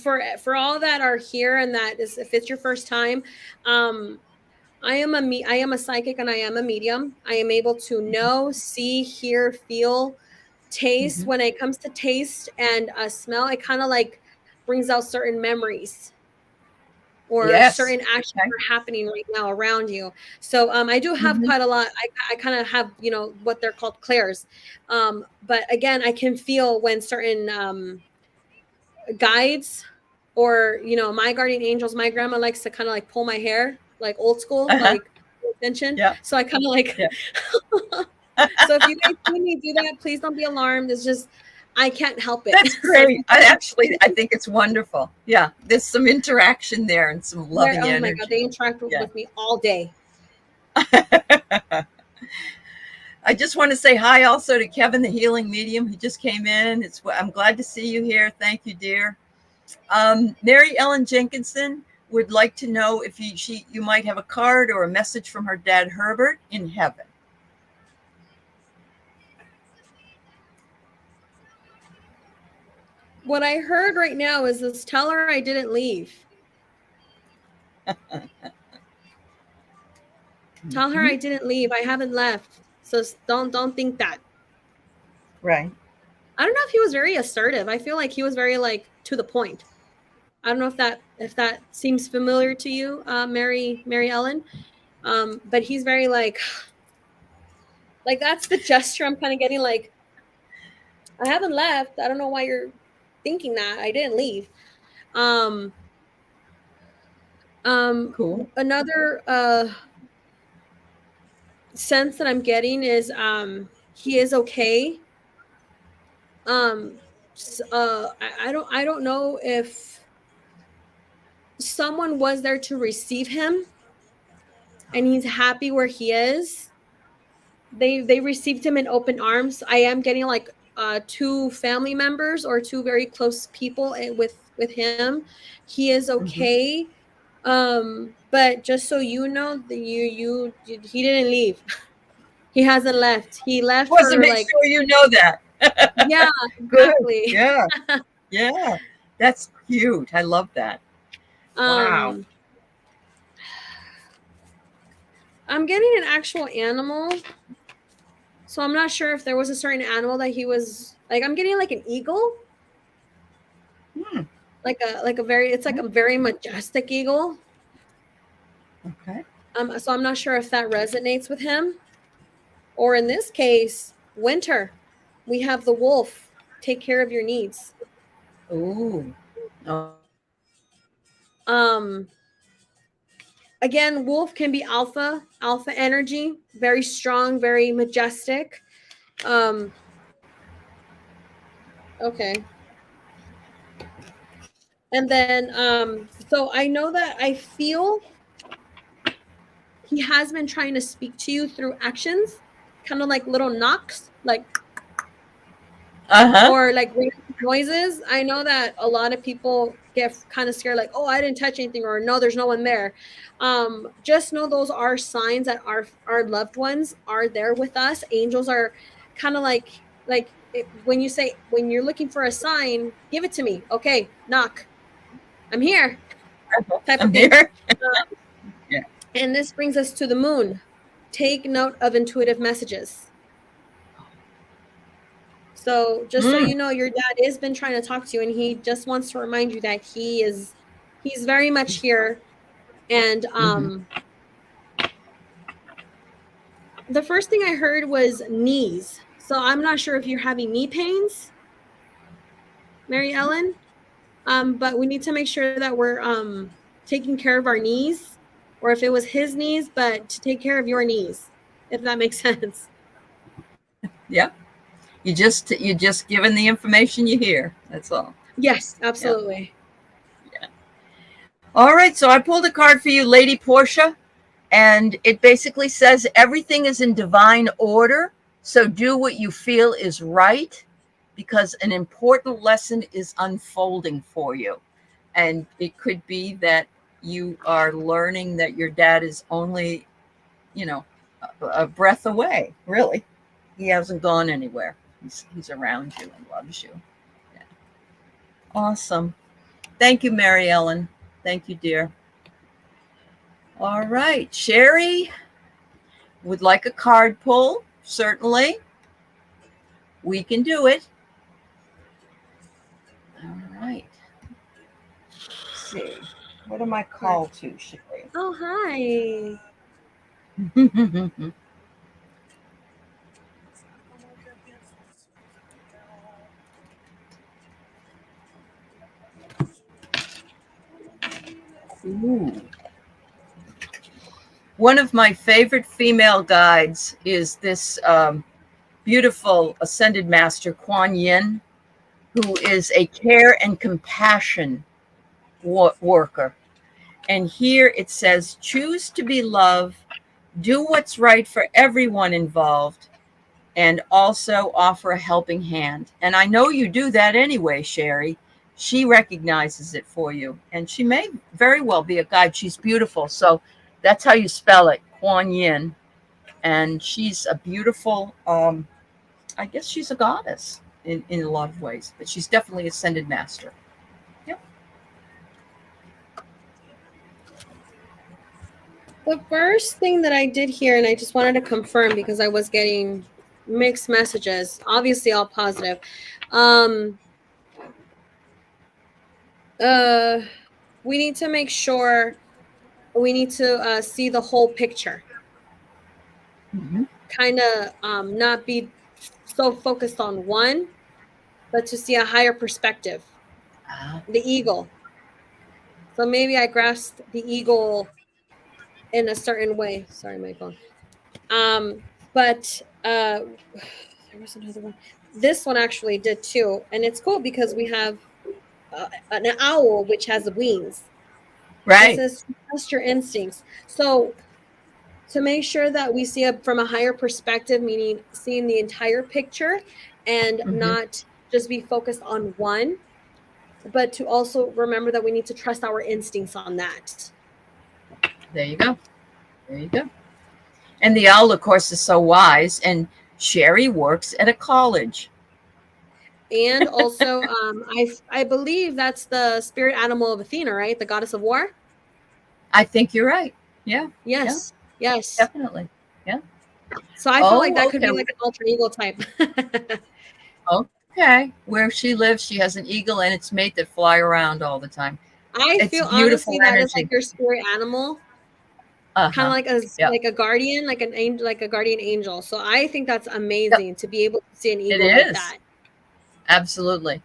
for all that are here and that is, if it's your first time, um, I am a psychic and I am a medium. I am able to know, see, hear, feel, taste. Mhm. When it comes to taste and smell, it kind of like brings out certain memories or Yes. certain actions Okay. are happening right now around you. So I do have Mhm. quite a lot. I kind of have, you know, what they're called clairs. But again, I can feel when certain guides or, you know, my guardian angels, my grandma likes to kind of like pull my hair, like old school, Uh-huh. like pay attention. Yeah. So I kind of like, Yeah. so if you guys see me do that, please don't be alarmed. It's just, I can't help it. That's So if you great. I think it's wonderful. Yeah. There's some interaction there and some there, loving oh my God, energy. they interact Yeah. with me all day. I just want to say hi also to Kevin, the healing medium. He just came in. I'm glad to see you here. Thank you, dear. Mary Ellen Jenkinson would like to know if you might have a card or a message from her dad Herbert in heaven. What I heard right now is this: tell her I didn't leave. Tell her Mhm. I didn't leave. I haven't left. So don't think that. Right. I don't know if he was very assertive. I feel like he was very like to the point. I don't know if that seems familiar to you, Mary Ellen. But he's very like that's the gesture I'm kind of getting. Like, I haven't left. I don't know why you're thinking that. I didn't leave. Um, Cool. Another sense that I'm getting is he is okay. Um, I don't know if someone was there to receive him and he's happy where he is. They received him in open arms. I am getting like two family members or two very close people with him. He is Mhm. okay. But just so you know, he didn't leave. He hasn't left. He left Want to for make like, sure you know that. yeah, Good. exactly. Yeah. Yeah. That's cute. I love that. Wow. um I'm getting an actual animal. So I'm not sure if there was a certain animal that he was like. I'm getting like an eagle, Hmm. like a very, it's like a very majestic eagle. Okay. So I'm not sure if that resonates with him, or in this case, winter. We have the wolf. Take care of your needs. Ooh. Oh. Um, Again, wolf can be alpha energy, very strong, very majestic. Um, okay. And then, so I know that I feel he has been trying to speak to you through actions, kind of like little knocks, like, Uh-huh. or like noises. I know that a lot of people get kind of scared, like, oh, I didn't touch anything, or no, there's no one there. Just know those are signs that our loved ones are there with us. Angels are kind of like when you say, when you're looking for a sign, give it to me. Okay, knock. I'm here, type of I'm thing. here. Yeah. And this brings us to the moon. Take note of intuitive messages. So just so Mm. you know, your dad has been trying to talk to you, and he just wants to remind you that he's very much here. And Mhm. the first thing I heard was knees. So I'm not sure if you're having knee pains, Mary Ellen. But we need to make sure that we're taking care of our knees, or if it was his knees, but to take care of your knees, if that makes sense. Yeah. You just given the information you hear. That's all. Yes, Yeah. absolutely. Yeah. All right. So I pulled a card for you, Lady Portia, and it basically says everything is in divine order. So do what you feel is right because an important lesson is unfolding for you. And it could be that you are learning that your dad is only, you know, a breath away, really. He hasn't gone anywhere. He's around you and loves you. Yeah. Awesome. Thank you, Mary Ellen. Thank you, dear. All right. Sherry would like a card pull. Certainly. We can do it. All right. Let's see. What am I called to, Sherry? Oh, hi. Ooh. One of my favorite female guides is this beautiful ascended master, Kuan Yin, who is a care and compassion worker. And here it says, choose to be love, do what's right for everyone involved, and also offer a helping hand. And I know you do that anyway, Sherry. She recognizes it for you. And she may very well be a guide. She's beautiful. So that's how you spell it, Kuan Yin. And she's a beautiful, I guess she's a goddess in a lot of ways, but she's definitely ascended master. Yep. The first thing that I did here, and I just wanted to confirm because I was getting mixed messages, obviously all positive. We need to make sure we need to see the whole picture. Mm-hmm. Kind of not be so focused on one, but to see a higher perspective. The eagle. So maybe I grasped the eagle in a certain way. Sorry, my phone. But there was another one. This one actually did too, and it's cool because we have an owl which has wings. Right. This is trust your instincts. So to make sure that we see it from a higher perspective, meaning seeing the entire picture and not just be focused on one, but to also remember that we need to trust our instincts on that. There you go. There you go. And the owl, of course, is so wise. And Sherry works at a college. And also, I believe that's the spirit animal of Athena, right? The goddess of war. I think you're right. Yeah. Yes. Yeah. Yes. Definitely. Yeah. So I feel like that could be like an alter ego type. Okay. Where she lives, she has an eagle and its mate that fly around all the time. I feel honestly that is like your spirit animal. Kind of like a guardian, like an angel, like a guardian angel. So I think that's amazing to be able to see an eagle like that. Absolutely.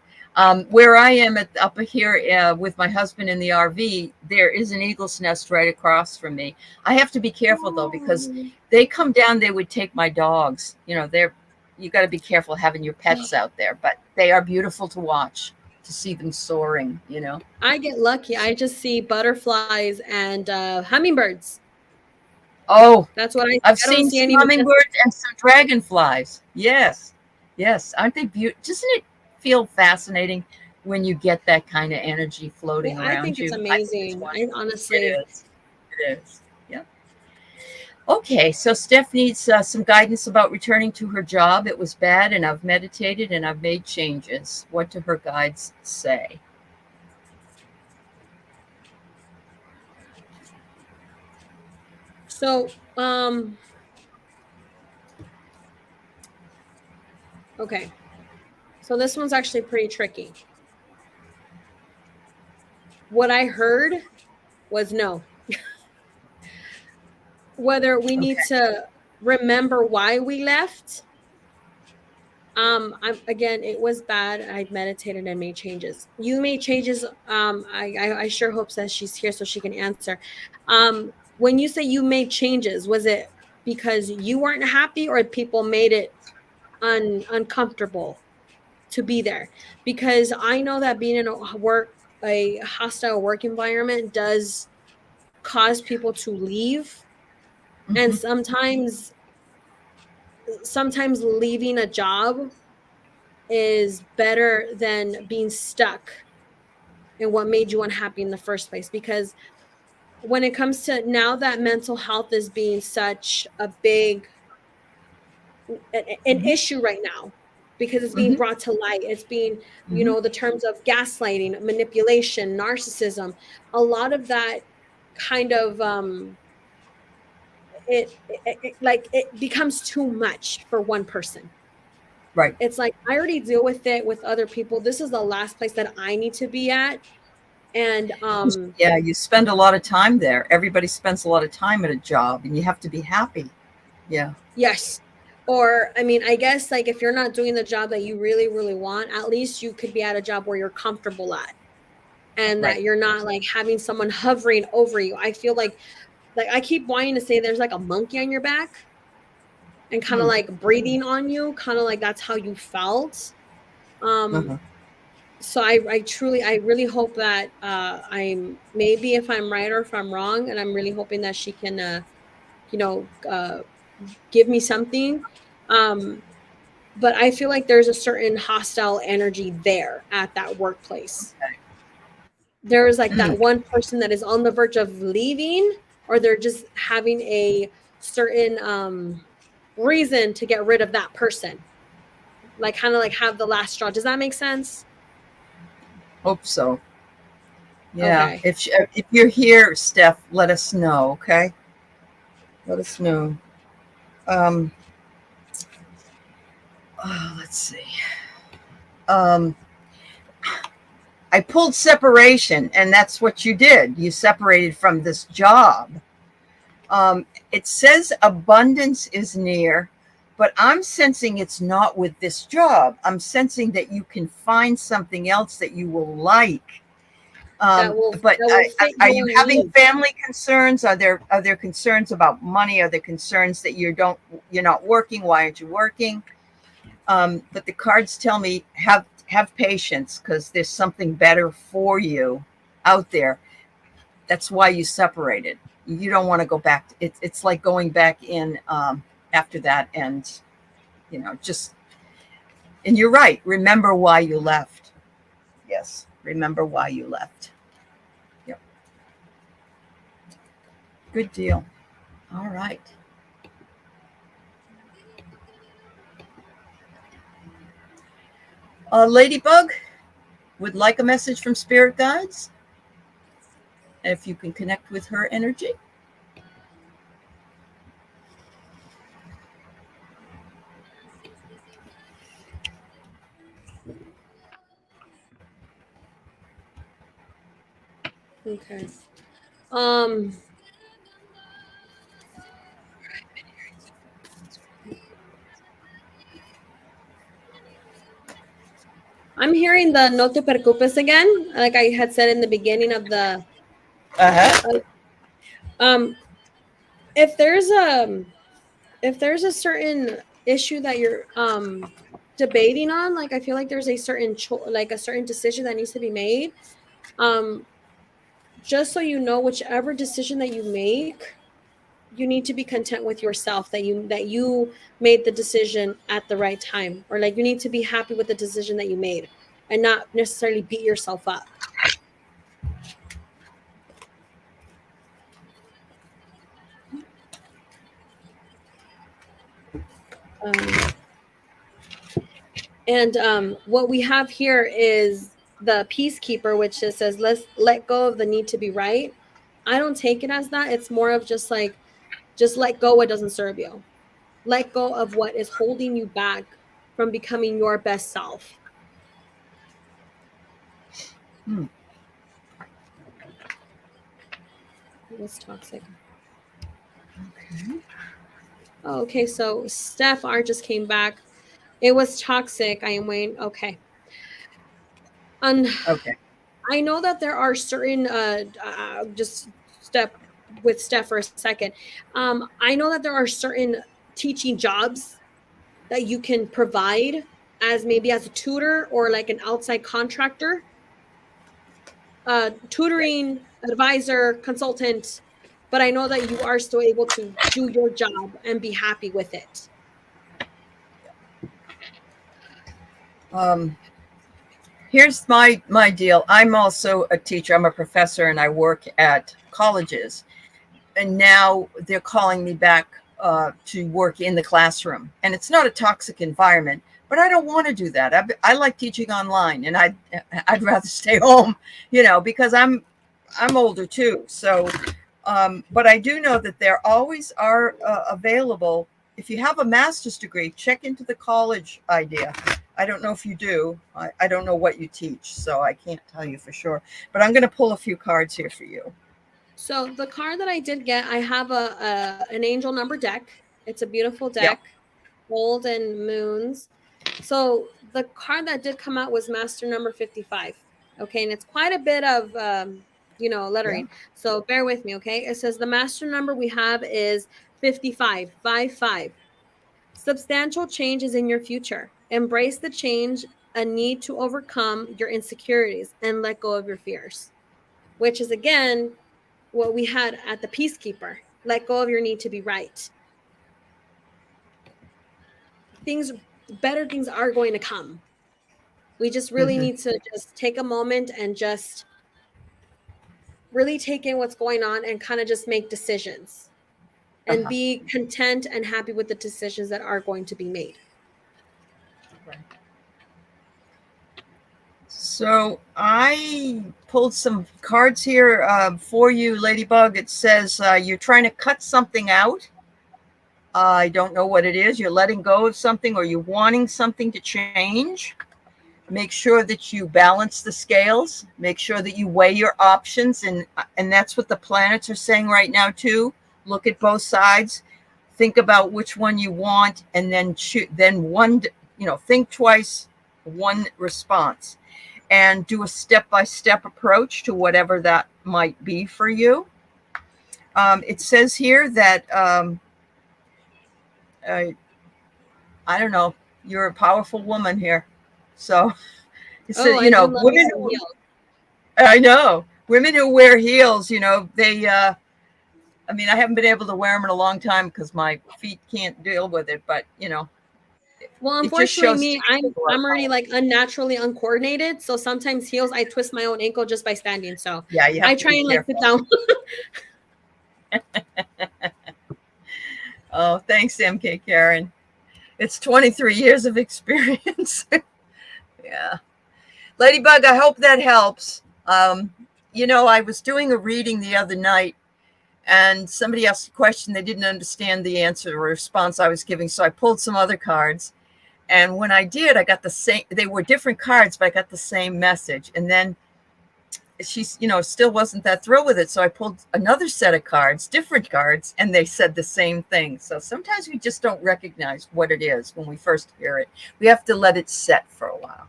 Where I am up here with my husband in the RV, there is an eagle's nest right across from me. I have to be careful though, because they come down, they would take my dogs. You know, you got to be careful having your pets out there, but they are beautiful to watch, to see them soaring, you know. I get lucky. I just see butterflies and hummingbirds. Oh, that's what I've seen some hummingbirds and some dragonflies. Yes. Yes. Aren't they beautiful? Doesn't it feel fascinating when you get that kind of energy floating around you? I think it's amazing. Honestly. It is. Yeah. Okay. So Steph needs some guidance about returning to her job. It was bad and I've meditated and I've made changes. What do her guides say? So, okay. So this one's actually pretty tricky. What I heard was no. Whether we need to remember why we left. Again, it was bad. I meditated and made changes. You made changes. I sure hope that she's here so she can answer. When you say you made changes, was it because you weren't happy or people made it uncomfortable to be there? Because I know that being in a hostile work environment does cause people to leave. And sometimes leaving a job is better than being stuck in what made you unhappy in the first place. Because when it comes to now that mental health is being such a big an issue right now, because it's being brought to light. It's being, you know, the terms of gaslighting, manipulation, narcissism, a lot of that kind of it becomes too much for one person. Right. It's like, I already deal with it with other people. This is the last place that I need to be at. And yeah, you spend a lot of time there. Everybody spends a lot of time at a job, and you have to be happy. Yeah. Yes. Or, I mean, I guess like if you're not doing the job that you really, really want, at least you could be at a job where you're comfortable at, and that you're not like having someone hovering over you. I feel like I keep wanting to say there's like a monkey on your back and kind of like breathing on you, kind of like that's how you felt. So I truly, I really hope that I'm, maybe if I'm right or if I'm wrong, and I'm really hoping that she can, you know, give me something. But I feel like there's a certain hostile energy there at that workplace. Okay. There is like that one person that is on the verge of leaving, or they're just having a certain reason to get rid of that person. Like kind of like have the last straw. Does that make sense? Hope so. Yeah. Okay. If you're here, Steph, let us know. Okay. Let us know. Let's see. I pulled separation, and that's what you did. You separated from this job. It says abundance is near, but I'm sensing it's not with this job. I'm sensing that you can find something else that you will like. Are you having family concerns? Are there concerns about money? Are there concerns that you're not working? Why aren't you working? But the cards tell me have patience, because there's something better for you out there. That's why you separated. You don't want to go back. It's like going back in after that, and just. And you're right. Remember why you left. Yes, remember why you left. Yep. Good deal. All right. Ladybug would like a message from spirit guides. If you can connect with her energy. Okay. I'm hearing the no te preocupes again, like I had said in the beginning of the. If there's a certain issue that you're debating on, like I feel like there's a certain like a certain decision that needs to be made. Just so you know, whichever decision that you make, you need to be content with yourself that you made the decision at the right time, or like you need to be happy with the decision that you made and not necessarily beat yourself up. And what we have here is the Peacekeeper, which just says, let's let go of the need to be right. I don't take it as that. It's more of just like, just let go what doesn't serve you. Let go of what is holding you back from becoming your best self. What's toxic? Okay, so Steph R just came back. It was toxic. I am waiting. Okay. Okay. I know that there are certain just step with Steph for a second. I know that there are certain teaching jobs that you can provide as maybe as a tutor or like an outside contractor. Tutoring, advisor, consultant, but I know that you are still able to do your job and be happy with it. Here's my deal. I'm also a teacher. I'm a professor, and I work at colleges. And now they're calling me back to work in the classroom. And it's not a toxic environment, but I don't want to do that. I like teaching online, and I'd rather stay home, because I'm older too. So, but I do know that there always are available. If you have a master's degree, check into the college idea. I don't know if you do. I don't know what you teach, so I can't tell you for sure. But I'm going to pull a few cards here for you. So the card that I did get, I have an angel number deck. It's a beautiful deck, Yep. gold and moons. So the card that did come out was master number 55. Okay, and it's quite a bit of lettering. Yeah. So bear with me, okay? It says the master number we have is 55, 55. Substantial change is in your future. Embrace the change, a need to overcome your insecurities and let go of your fears, which is again what we had at the Peacekeeper. Let go of your need to be right. Better things are going to come. We just really need to just take a moment and just really take in what's going on and kind of just make decisions and be content and happy with the decisions that are going to be made. Right. So I pulled some cards here for you, Ladybug. It says you're trying to cut something out. I don't know what it is. You're letting go of something, or you're wanting something to change. Make sure that you balance the scales. Make sure that you weigh your options, and that's what the planets are saying right now too. Look at both sides. Think about which one you want, and then think twice, one response, and do a step-by-step approach to whatever that might be for you. It says here that I don't know, you're a powerful woman here. So it says, women who, I know, women who wear heels, they, I haven't been able to wear them in a long time because my feet can't deal with it, but well, unfortunately, I'm already like unnaturally uncoordinated. So sometimes heels, I twist my own ankle just by standing. So yeah, I try and like sit down. Oh, thanks, MK Karen. It's 23 years of experience. Yeah. Ladybug, I hope that helps. I was doing a reading the other night, and somebody asked a question. They didn't understand the answer or response I was giving, so I pulled some other cards. And when I did, I got the same. They were different cards, but I got the same message. And then she, still wasn't that thrilled with it. So I pulled another set of cards, different cards, and they said the same thing. So sometimes we just don't recognize what it is when we first hear it. We have to let it set for a while.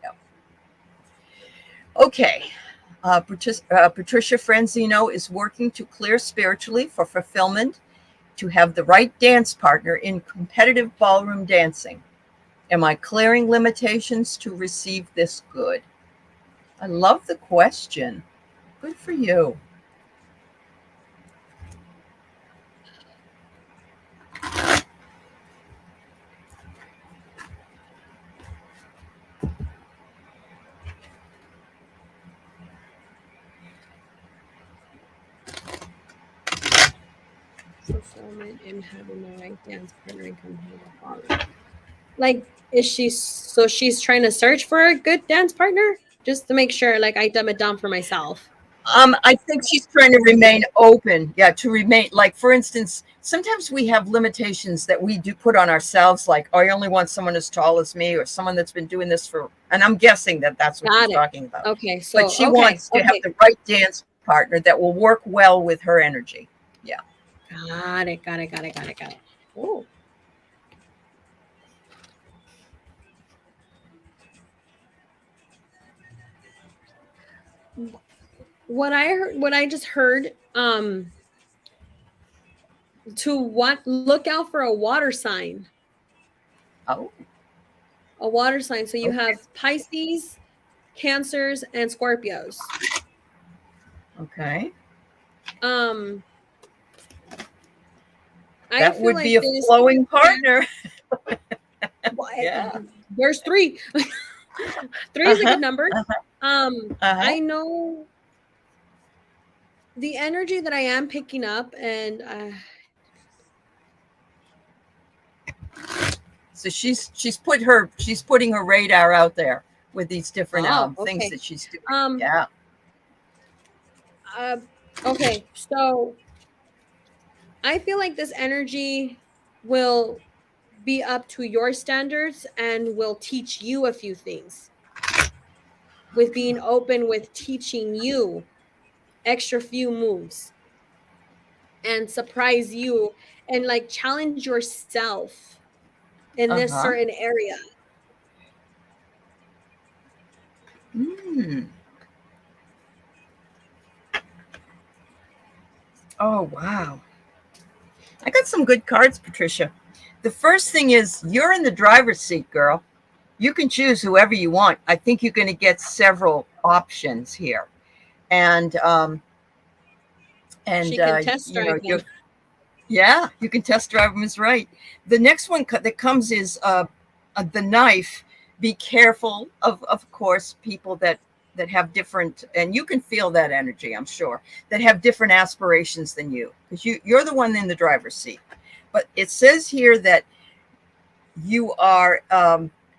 Yeah. Okay. Patricia Franzino is working to clear spiritually for fulfillment, to have the right dance partner in competitive ballroom dancing. Am I clearing limitations to receive this good? I love the question. Good for you. Fulfillment in having the right dance partner and competitive ballroom. Like, she's trying to search for a good dance partner just to make sure like I dumb it down for myself. I think she's trying to remain open. Yeah, to remain, like, for instance, sometimes we have limitations that we do put on ourselves, like, oh, I only want someone as tall as me, or someone that's been doing this for, and I'm guessing that that's what she's talking about. Okay, so but she wants to have the right dance partner that will work well with her energy. Yeah. Got it. Oh. What I just heard, look out for a water sign. Oh. A water sign. So you have Pisces, Cancers, and Scorpios. Okay. That would be a flowing partner. Yeah. There's 3. 3 is a good number. I know the energy that I am picking up, and So she's putting her radar out there with these different Oh, things okay. that she's doing. Um, Yeah. okay. So I feel like this energy will be up to your standards and will teach you a few things, with being open with teaching you extra few moves and surprise you and like challenge yourself in this Uh-huh. certain area. Mm. Oh, wow. I got some good cards, Patricia. The first thing is you're in the driver's seat, girl. You can choose whoever you want. I think you're going to get several options here. And She can test you know, drive them. yeah, you can test drive them is right. The next one that comes is the knife. Be careful of course, people that have different, and you can feel that energy, I'm sure, that have different aspirations than you, because you're the one in the driver's seat. But it says here that you are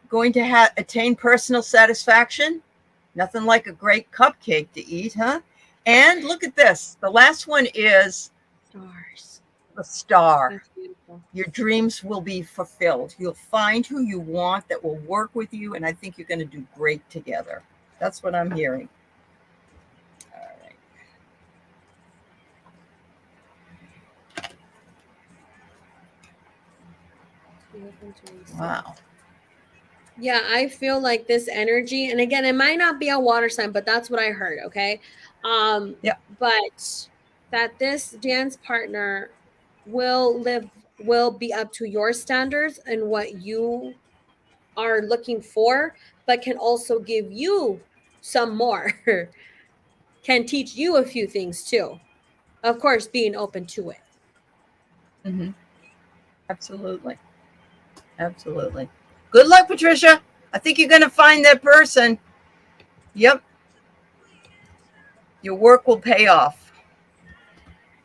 going to attain personal satisfaction. Nothing like a great cupcake to eat, huh? And look at this. The last one is Stars. the star. That's beautiful. Your dreams will be fulfilled. You'll find who you want that will work with you, and I think you're going to do great together. That's what I'm hearing. All right. Wow. Yeah, I feel like this energy, and again, it might not be a water sign, but that's what I heard. Okay. Yeah. But that this dance partner will be up to your standards and what you are looking for, but can also give you some more, can teach you a few things too. Of course, being open to it. Mm-hmm. Absolutely. Absolutely. Good luck, Patricia. I think you're going to find that person. Yep. Your work will pay off.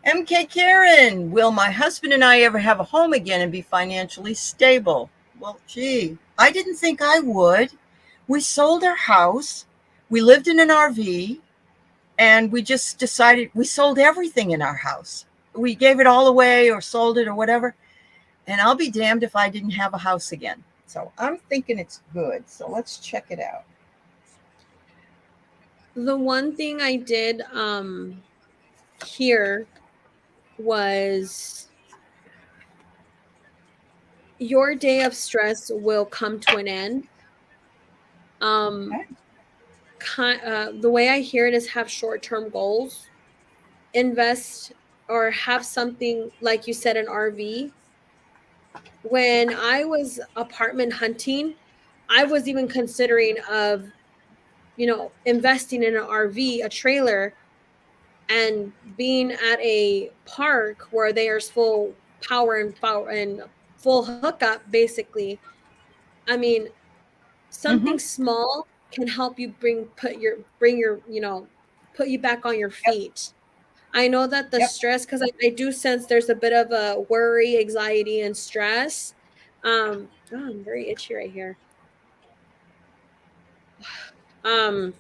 MK Karen, will my husband and I ever have a home again and be financially stable? Well, gee, I didn't think I would. We sold our house. We lived in an RV, and we just decided we sold everything in our house. We gave it all away or sold it or whatever. And I'll be damned if I didn't have a house again. So I'm thinking it's good. So let's check it out. The one thing I did hear was your day of stress will come to an end. Okay. The way I hear it is have short-term goals, invest or have something like you said, an RV. When I was apartment hunting, I was even considering of, investing in an RV, a trailer, and being at a park where there's full power and full hookup, basically. I mean, Mm-hmm. something small can help you bring your put you back on your Yep. feet. I know that the Yep. stress, because I do sense there's a bit of a worry, anxiety, and stress. I'm very itchy right here. um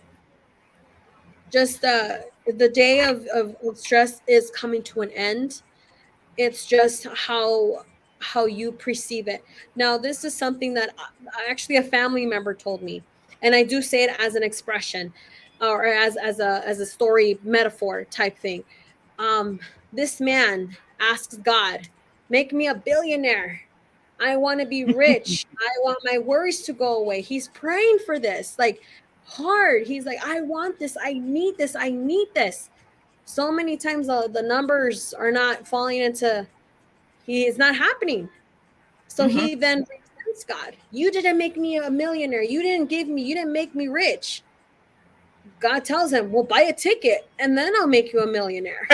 just the day of stress is coming to an end. It's just how you perceive it. Now, this is something that actually a family member told me, and I do say it as an expression, or as a story metaphor type thing. um this man asks God, make me a billionaire. I want to be rich. I want my worries to go away. He's praying for this, like, hard. He's like, I want this. I need this. I need this. So many times the numbers are not falling into, he is not happening. So Mm-hmm. he then resents God. You didn't make me a millionaire. You didn't make me rich. God tells him, well, buy a ticket and then I'll make you a millionaire.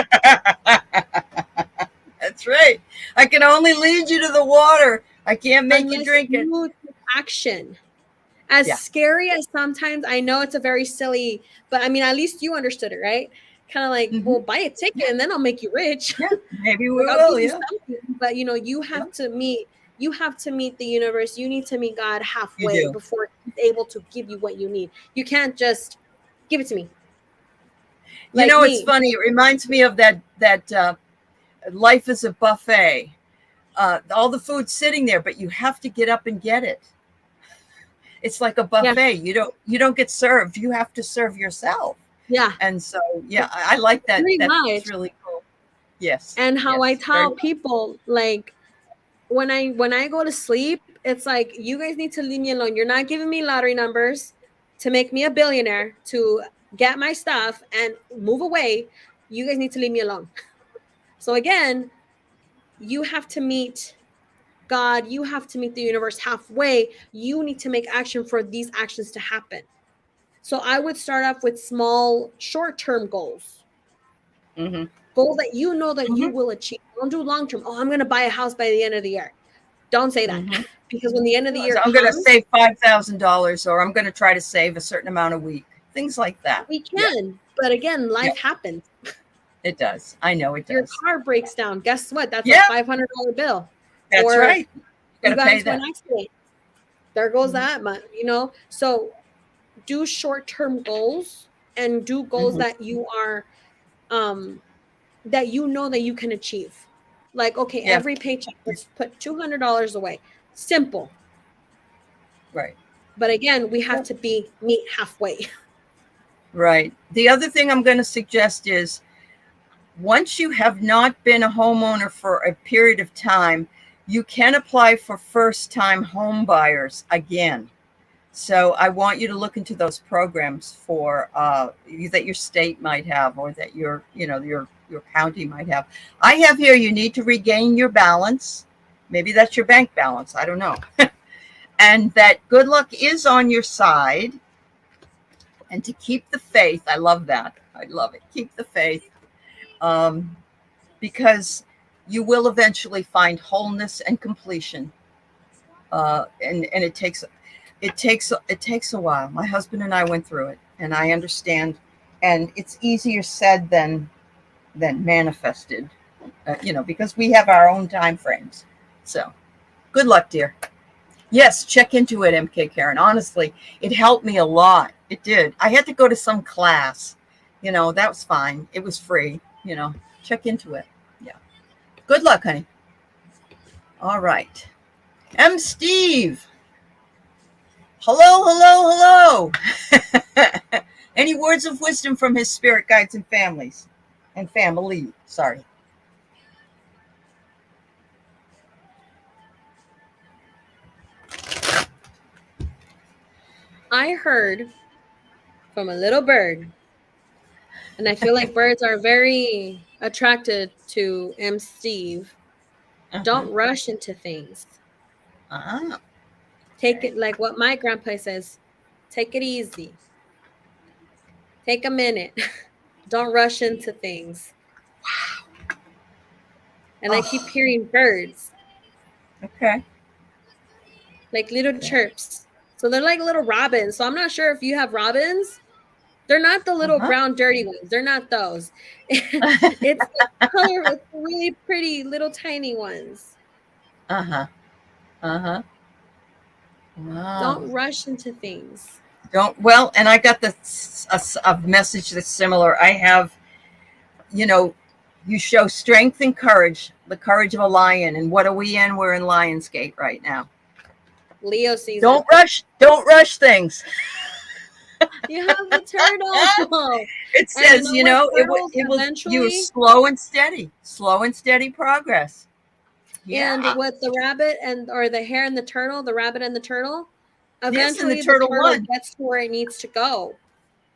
That's right. I can only lead you to the water. I can't make you Unless drink it. you take action. As Yeah. scary as sometimes, I know it's a very silly, but I mean, at least you understood it, right? Kind of like, Mm-hmm. well, buy a ticket and then I'll make you rich. Yeah. Maybe we Like, I'll will. give you Yeah. something, but you Yeah. have to meet you have to meet the universe. You need to meet God halfway do. before he's able to give you what you need. You can't just give it to me. You Like know, it's me. funny. It reminds me of that life is a buffet. All the food's sitting there, but you have to get up and get it. It's like a Yeah. buffet. You don't get served. You have to serve yourself. Yeah. And so, yeah, I like that. Pretty That's much. really cool. Yes. And how I Yes. Very tell much. people, like, when I go to sleep, it's like, you guys need to leave me alone. You're not giving me lottery numbers to make me a billionaire, to get my stuff and move away. You guys need to leave me alone. So again, you have to meet God, you have to meet the universe halfway. You need to make action for these actions to happen. So I would start off with small, short-term goals. Mm-hmm. Goals that you know that you Mm-hmm. will achieve. Don't do long-term. Oh, I'm going to buy a house by the end of the year. Don't say that. Mm-hmm. Because when the end of the So year I'm going to comes, save $5,000, or I'm going to try to save a certain amount a week. Things like that. we Yeah. can. But again, Yeah. life happens. It does. I know it Your does. car breaks down. Guess what? That's Yeah. a $500 bill. That's Or right. you Got to got pay into an that. accident. There goes Mhm. that month, So do short-term goals and do goals Mhm. that you are that you know that you can achieve. Like, okay, Yeah. every paycheck, let's put $200 away. Simple. Right. But again, we have Yeah. to meet halfway. Right. The other thing I'm going to suggest is, once you have not been a homeowner for a period of time, you can apply for first-time home buyers again. So I want you to look into those programs for that your state might have, or that your county might have. I have here, you need to regain your balance. Maybe that's your bank balance. I don't know. And that good luck is on your side. And to keep the faith. I love that. I love it. Keep the faith. Um, because you will eventually find wholeness and completion. And it takes a while. My husband and I went through it, and I understand. And it's easier said than manifested, because we have our own time frames. So, good luck, dear. Yes, check into it, MK Karen. Honestly, it helped me a lot. It did. I had to go to some class. That was fine. It was free. Check into it. Yeah. Good luck, honey. All right. Steve. Hello, hello, hello. Any words of wisdom from his spirit guides and families? And family, sorry. I heard from a little bird, and I feel like birds are very attracted to Steve. Uh-huh. Don't rush into things. Ah, Take okay. it like what my grandpa says, take it easy. Take a minute. Don't rush into things. And I keep Oh, hearing birds, okay. like little Okay. chirps. So they're like little robins. So I'm not sure if you have robins. They're not the little Uh-huh. brown dirty ones. They're not those. It's the color. It's really pretty little tiny ones. Uh-huh. Uh-huh. Wow. Don't rush into things. And I got a message that's similar. I have, you show strength and courage, the courage of a lion. And what are we in? We're in Lionsgate right now. Leo season. Don't rush things. You have the turtle. It says, Turtles you're eventually, slow and steady progress. and Yeah. with the rabbit or the hare and the turtle, the rabbit and the turtle, Yes, and the eventually the turtle turtle won. gets to where it needs to go.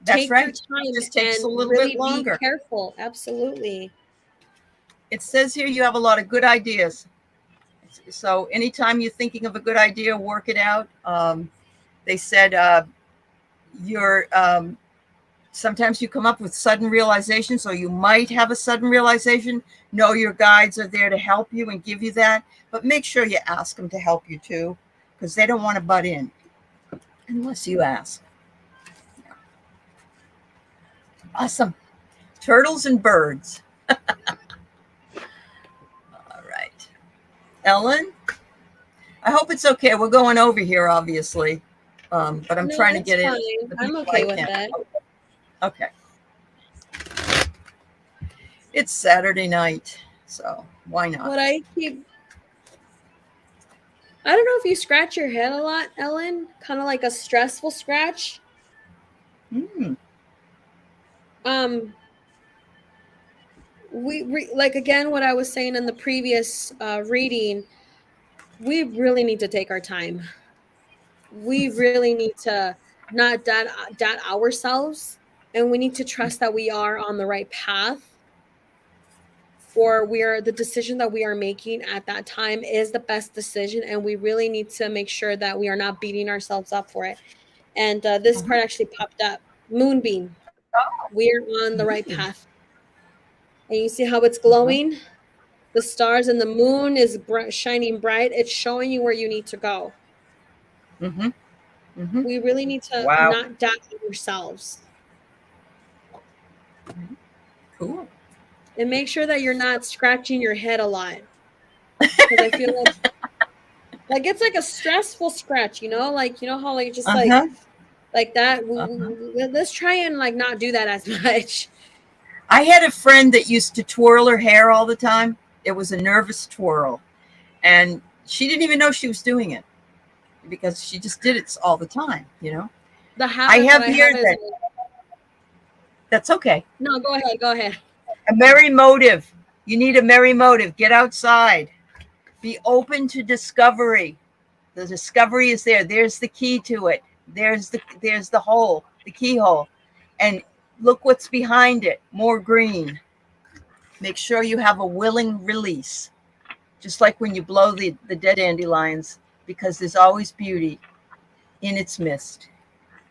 That's Take your right. It time just takes a and little bit really be longer. careful. Absolutely. It says here you have a lot of good ideas. So anytime you're thinking of a good idea, work it out. They said you're sometimes you come up with sudden realizations, or you might have a sudden realization. Know your guides are there to help you and give you that, but make sure you ask them to help you too, because they don't want to butt in unless you ask. Awesome. Turtles and birds. All right. Ellen? I hope it's okay. We're going over here, obviously, but I'm No, trying to it's get in. fine. The I'm people okay I with can. that. Okay. It's Saturday night, so why not? What I keep, I don't know if you scratch your head a lot, Ellen, kind of like a stressful scratch. Mm, Um, we like again what I was saying in the previous reading. We really need to take our time. We really need to not doubt ourselves, and we need to trust that we are on the right path, or the decision that we are making at that time is the best decision, and we really need to make sure that we are not beating ourselves up for it. And this uh-huh. part actually popped up. Moonbeam. We're on the right Mm, path. And you see how it's uh-huh. glowing? The stars and the moon is shining bright. It's showing you where you need to go. Mm-hmm. Mm-hmm. We really need to Wow. not doubt ourselves Cool. and make sure that you're not scratching your head a lot. Because I feel like it's like a stressful scratch, like how like just Uh-huh. like that. Uh-huh. Let's try and like not do that as much. I had a friend that used to twirl her hair all the time. It was a nervous twirl, and she didn't even know she was doing it because she just did it all the time. The I habit that have I here have is that that's okay. no. Go ahead. Go ahead. A merry motive. You need a merry motive. Get outside. Be open to discovery. The discovery is there. There's the key to it. There's the hole, the keyhole. And look what's behind it. More green. Make sure you have a willing release. Just like when you blow the dead dandelions, because there's always beauty in its mist,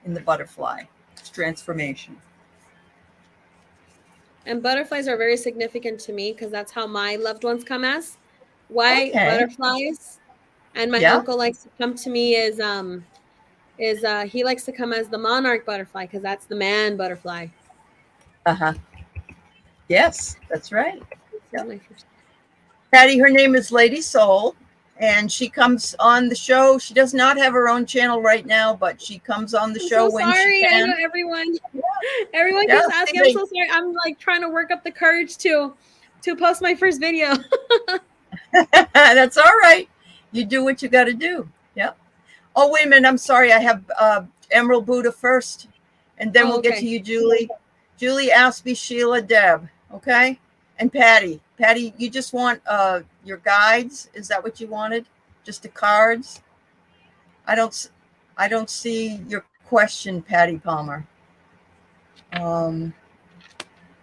in the butterfly. It's transformation. And butterflies are very significant to me because that's how my loved ones come as white Okay. butterflies. And my Yeah. uncle likes to come to me is he likes to come as the monarch butterfly because that's the man butterfly. Uh-huh. Yes, that's right. This is Yep. my first. Patty, her name is Lady Soul, and she comes on the show. She does not have her own channel right now, but she comes on the I'm show so when she sorry. I know can. everyone Yeah, keeps asking. I'm see, so sorry. I'm like trying to work up the courage to post my first video. that's all right. You do what you got to do. Yep. Oh, wait a minute. I'm sorry. I have Emerald Buddha first, and then Oh, we'll get to okay. you, Julie. Julie, Aspie, Sheila, Deb. Okay, and Patty. Patty, you just want your guides? Is that what you wanted? Just the cards? I don't. I don't see your question, Patty Palmer. Um,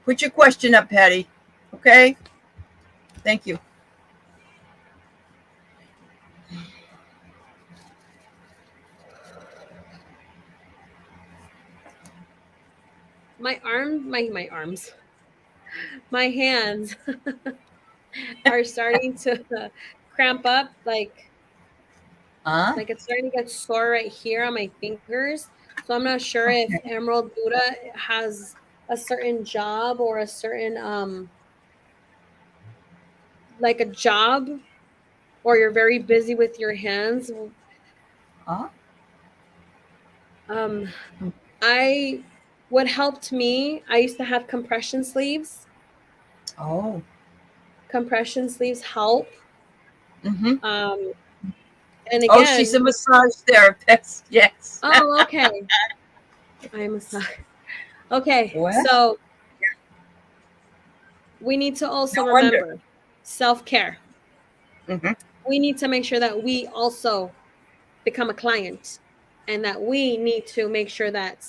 put your question up, Patty. Okay. Thank you. My arms, my hands are starting to cramp up. Huh? Like it's starting to get sore right here on my fingers. So I'm not sure if Okay. Emerald Buddha has a certain job or a certain like a job, or you're very busy with your hands. Huh? Um I what helped me, I used to have compression sleeves. Oh. Compression sleeves help. Mm-hmm. Um and Oh, she's a again, massage therapist. Yes. oh okay. I'm sorry. Okay, Well, so we need to also no wonder. remember self-care. Mm-hmm. We need to make sure that we also become a client and that we need to make sure that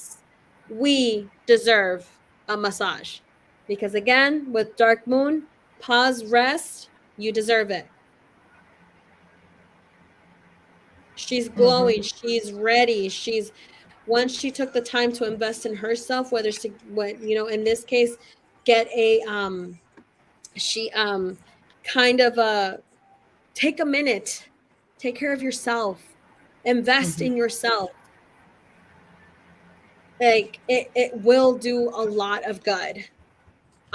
we deserve a massage. Because again, with Dark Moon, pause, rest, you deserve it. She's Mm-hmm. glowing, she's ready. She's once she took the time to invest in herself, whether she what in this case, get a she kind of take a minute, take care of yourself, invest Mm-hmm. in yourself. Like it will do a lot of good.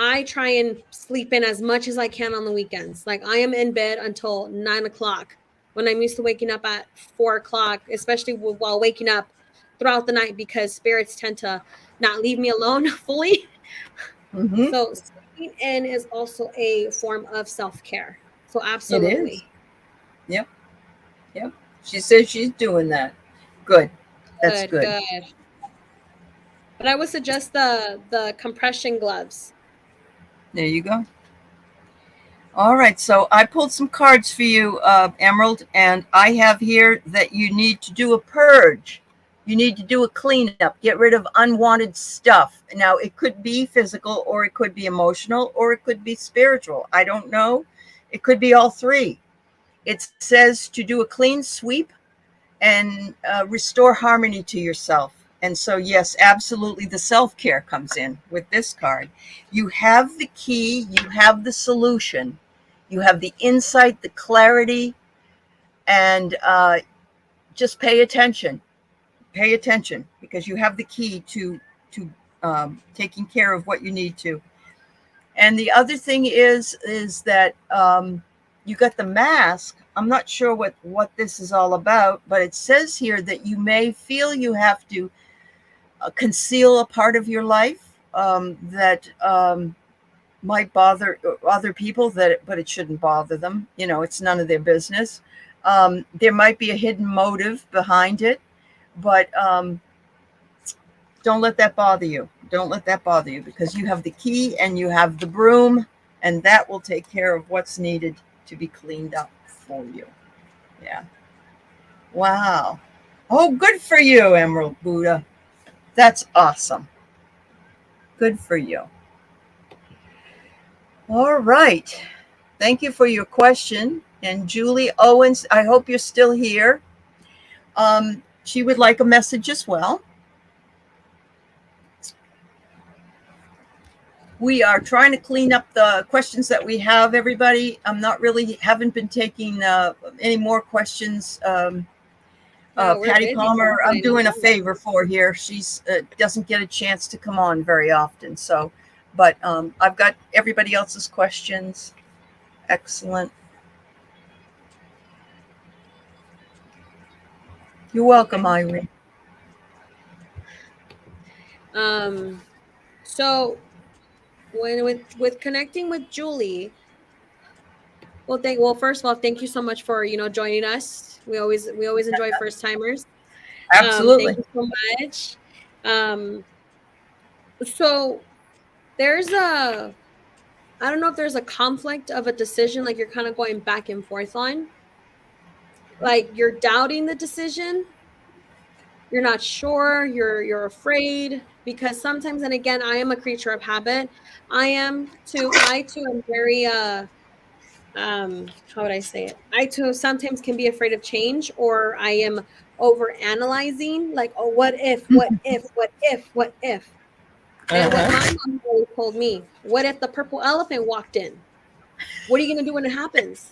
I try and sleep in as much as I can on the weekends. Like I am in bed until 9 o'clock when I'm used to waking up at 4 o'clock, especially while waking up throughout the night, because spirits tend to not leave me alone fully. Mm-hmm. So sleeping in is also a form of self-care. So It is. absolutely. Yep. Yep. She says she's doing that. Good. That's Good, good. good. But I would suggest the compression gloves. There you go. All right. So I pulled some cards for you, Emerald, and I have here that you need to do a purge. You need to do a cleanup, get rid of unwanted stuff. Now, it could be physical, or it could be emotional, or it could be spiritual. I don't know. It could be all three. It says to do a clean sweep and restore harmony to yourself. And so, yes, absolutely, the self-care comes in with this card. You have the key, you have the solution, you have the insight, the clarity, and just pay attention. Pay attention, because you have the key to taking care of what you need to. And the other thing is that you got the mask. I'm not sure what this is all about, but it says here that you may feel you have to conceal a part of your life that might bother other people, but it shouldn't bother them. It's none of their business. There might be a hidden motive behind it, but don't let that bother you. Don't let that bother you, because you have the key and you have the broom, and that will take care of what's needed to be cleaned up for you. Yeah. Wow. Oh, good for you, Emerald Buddha. That's awesome. Good for you. All right. Thank you for your question. And Julie Owens, I hope you're still here. She would like a message as well. We are trying to clean up the questions that we have, everybody. I'm not really, haven't been taking any more questions. Wow, we're Patty busy Palmer, I'm today. doing a favor for here. She's doesn't get a chance to come on very often. So, but I've got everybody else's questions. Excellent. You're welcome, Okay. Irene. So when with connecting with Julie, well, first of all, thank you so much for joining us. We always enjoy first timers. Thank Absolutely. you so much. Um, so there's a I don't know if there's a conflict of a decision, like you're kind of going back and forth on, like you're doubting the decision, you're not sure, you're afraid, because sometimes, and again, I am a creature of habit. I too am very how would I say it? I too sometimes can be afraid of change, or I am over analyzing, like, oh, what if. And what my Uh-huh. mom always told me, what if the purple elephant walked in? What are you gonna do when it happens?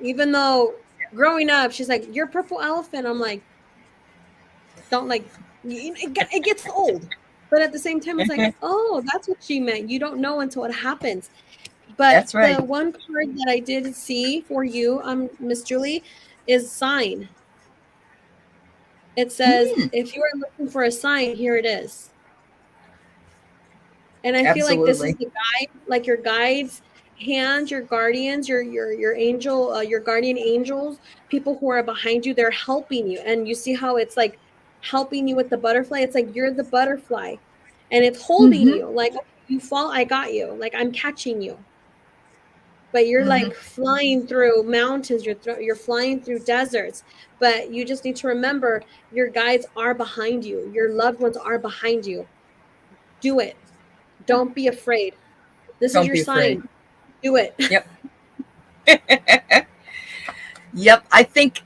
Even though growing up, she's like, you're purple elephant. I'm like, don't like it gets old. But at the same time, it's like, oh, that's what she meant. You don't know until it happens. But That's right. the one card that I did see for you, Miss Julie, is sign. It says, Hmm. if you are looking for a sign, here it is. And I feel like this is Absolutely. the guide, like your guides, hand, your guardians, your angel, your guardian angels, people who are behind you, they're helping you. And you see how it's like helping you with the butterfly. It's like you're the butterfly, and it's holding Mm-hmm. you. Like, okay, you fall, I got you. Like, I'm catching you. But you're Mm-hmm. like flying through mountains, you're flying through deserts, but you just need to remember your guides are behind you, your loved ones are behind you. Do it. Don't be afraid. This is Don't your be afraid. sign. Do it. Yep. Yep. I think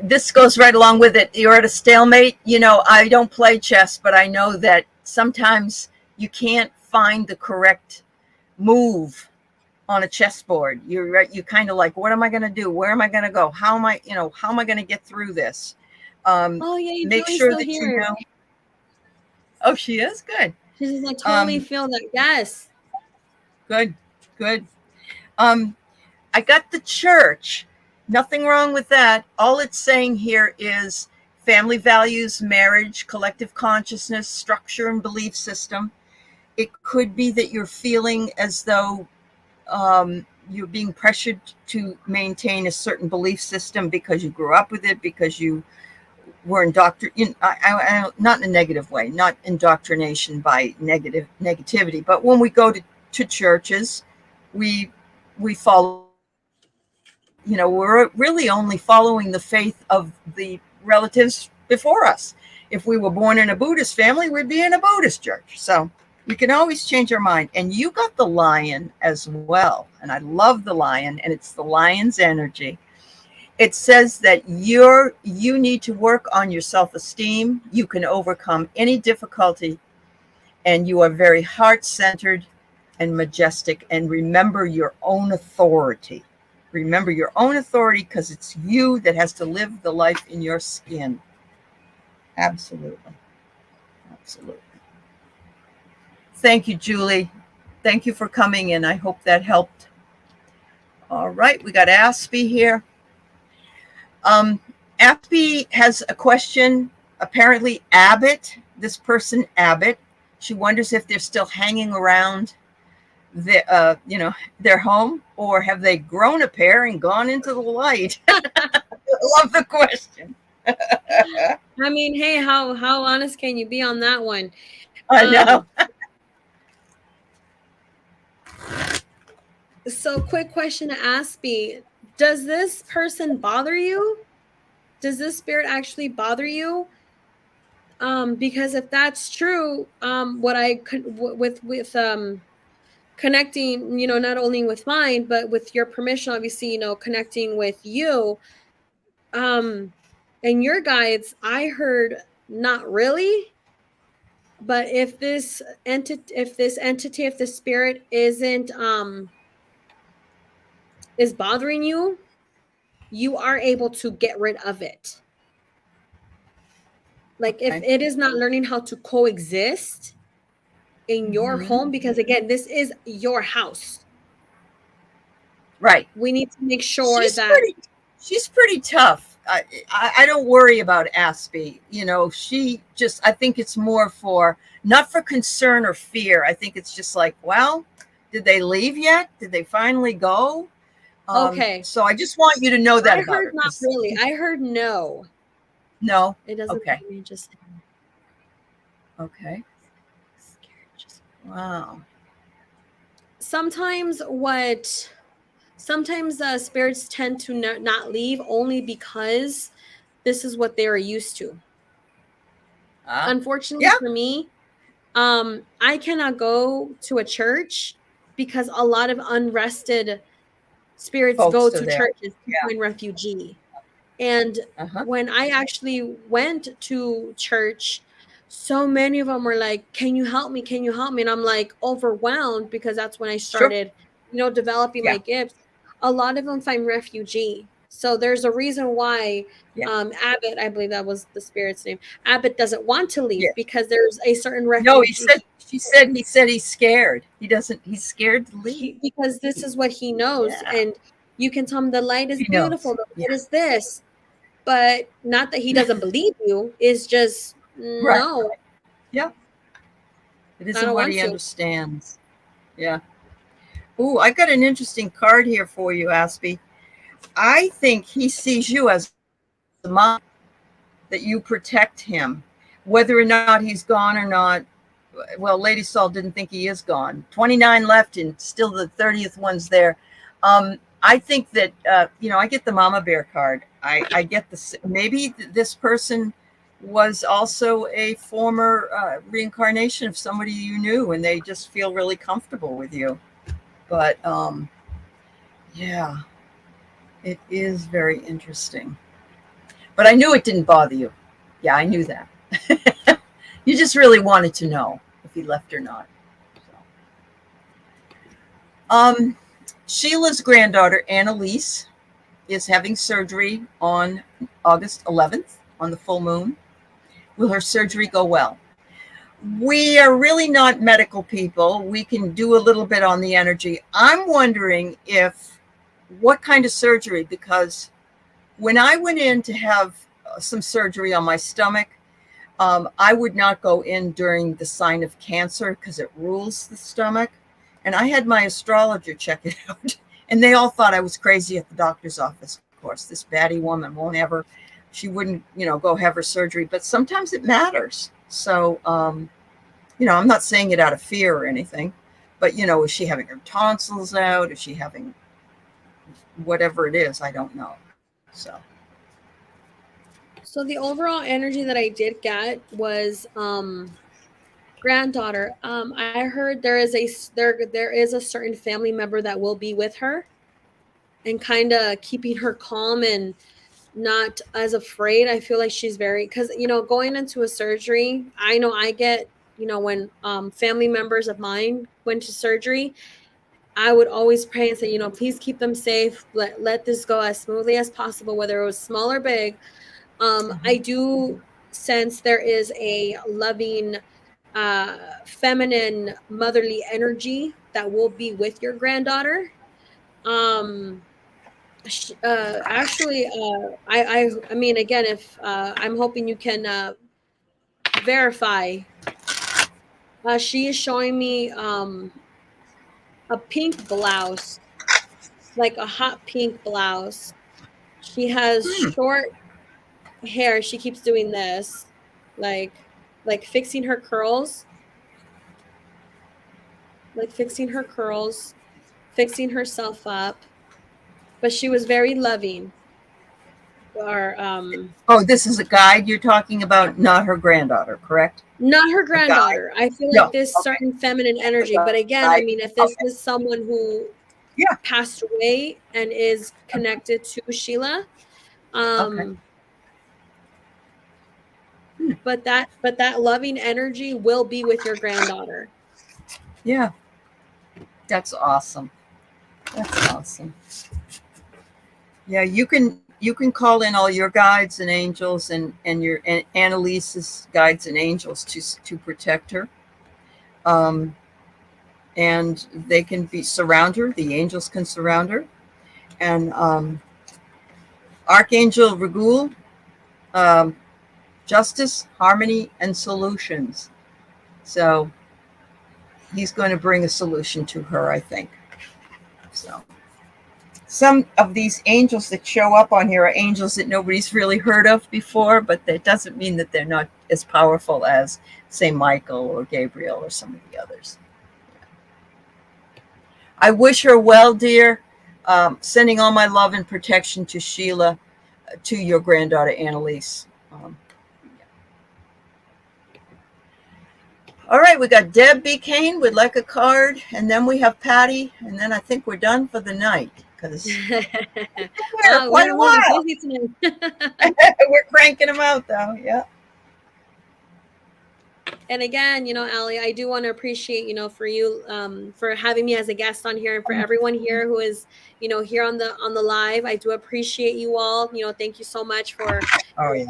this goes right along with it. You're at a stalemate. I don't play chess, but I know that sometimes you can't find the correct move on a chessboard. You kind of like, what am I going to do? Where am I going to go? How am I going to get through this? Oh yeah, Make Julie's sure still that you here. know. Oh, she is good. She says, I totally Um, feel that. Yes. good, good. I got the church. Nothing wrong with that. All it's saying here is family values, marriage, collective consciousness, structure, and belief system. It could be that you're feeling as though you're being pressured to maintain a certain belief system because you grew up with it, because you were indoctrinated, not in a negative way, not indoctrination by negativity, but when we go to churches, we follow, we're really only following the faith of the relatives before us. If we were born in a Buddhist family, we'd be in a Buddhist church. So we can always change our mind. And you got the lion as well. And I love the lion, and it's the lion's energy. It says that you need to work on your self-esteem. You can overcome any difficulty, and you are very heart-centered and majestic. And remember your own authority. Remember your own authority, because it's you that has to live the life in your skin. Absolutely. Absolutely. Thank you, Julie. Thank you for coming in. I hope that helped. All right, we got Aspie here. Aspie has a question. Apparently, Abbott, this person, Abbott, she wonders if they're still hanging around their home, or have they grown a pair and gone into the light? Love the question. I mean, hey, how honest can you be on that one? I know. So, quick question to Aspie. Does this person bother you? Does this spirit actually bother you? Because if that's true, what I could with connecting, not only with mine, but with your permission, obviously, connecting with you, and your guides, I heard not really. But if this spirit isn't is bothering you, you are able to get rid of it. Like, if it is not learning how to coexist in your home, because again, this is your house. Right. We need to make sure she's pretty tough. I don't worry about Aspie. I think it's more for, not for concern or fear. I think it's just like, well, did they leave yet? Did they finally go? Okay. So I just want you to know that I about heard her. not really. I heard no. No. It doesn't. Okay. Just. Okay. Wow. Sometimes spirits tend to not leave only because this is what they are used to. Unfortunately for me, I cannot go to a church because a lot of unrested spirits go to churches to find refugee. And when I actually went to church, so many of them were like, can you help me? Can you help me? And I'm like overwhelmed, because that's when I started, developing my gifts. A lot of them find refugee. So there's a reason why Abbott, I believe that was the spirit's name, Abbott doesn't want to leave because there's a certain refugee. No, he said he's scared. He's scared to leave. Because this is what he knows. Yeah. And you can tell him the light is beautiful. The light is this. But not that he doesn't believe you. It's just no. Right. Yeah. It isn't what he understands. Yeah. Ooh, I got an interesting card here for you, Aspie. I think he sees you as the mom, that you protect him, whether or not he's gone or not. Well, Lady Saul didn't think he is gone. 29 left, and still the 30th one's there. I think that, I get the Mama Bear card. I get maybe this person was also a former reincarnation of somebody you knew, and they just feel really comfortable with you. But yeah, it is very interesting. But I knew it didn't bother you. Yeah, I knew that. You just really wanted to know if he left or not. So. Sheila's granddaughter, Annalise, is having surgery on August 11th, on the full moon. Will her surgery go well? We are really not medical people. We can do a little bit on the energy. I'm wondering what kind of surgery, because when I went in to have some surgery on my stomach, I would not go in during the sign of cancer because it rules the stomach. And I had my astrologer check it out, and they all thought I was crazy at the doctor's office. Of course, this batty woman won't ever, she wouldn't, go have her surgery, but sometimes it matters. So, I'm not saying it out of fear or anything, but, is she having her tonsils out? Is she having whatever it is? I don't know. So the overall energy that I did get was granddaughter. I heard there is a certain family member that will be with her and kind of keeping her calm and not as afraid. I feel like she's very, because going into a surgery, I know I get, when family members of mine went to surgery, I would always pray and say, please keep them safe. Let this go as smoothly as possible, whether it was small or big. I do sense there is a loving, feminine, motherly energy that will be with your granddaughter. Actually, I mean, again, if I'm hoping you can verify. She is showing me a pink blouse, like a hot pink blouse. She has short hair. She keeps doing this, like fixing her curls, fixing herself up. But she was very loving. Or Oh, this is a guide you're talking about, not her granddaughter, correct? not her granddaughter. I feel like this certain feminine energy. But again, I mean, if this is someone who passed away and is connected to Sheila, but that loving energy will be with your granddaughter. Yeah, that's awesome. Yeah, you can call in all your guides and angels and Annalise's guides and angels to protect her. And they can surround her. The angels can surround her. And Archangel Regul, justice, harmony, and solutions. So he's going to bring a solution to her, I think. So some of these angels that show up on here are angels that nobody's really heard of before, but that doesn't mean that they're not as powerful as, say, Michael or Gabriel or some of the others. I wish her well, dear. Sending all my love and protection to Sheila, to your granddaughter, Annalise. All right, we got Deb B. Kane would like a card, and then we have Patty, and then I think we're done for the night because quite a while. We're cranking them out, though. Yeah. And again, Allie, I do want to appreciate, for you, for having me as a guest on here, and for everyone here who is, here on the live. I do appreciate you all. Thank you so much for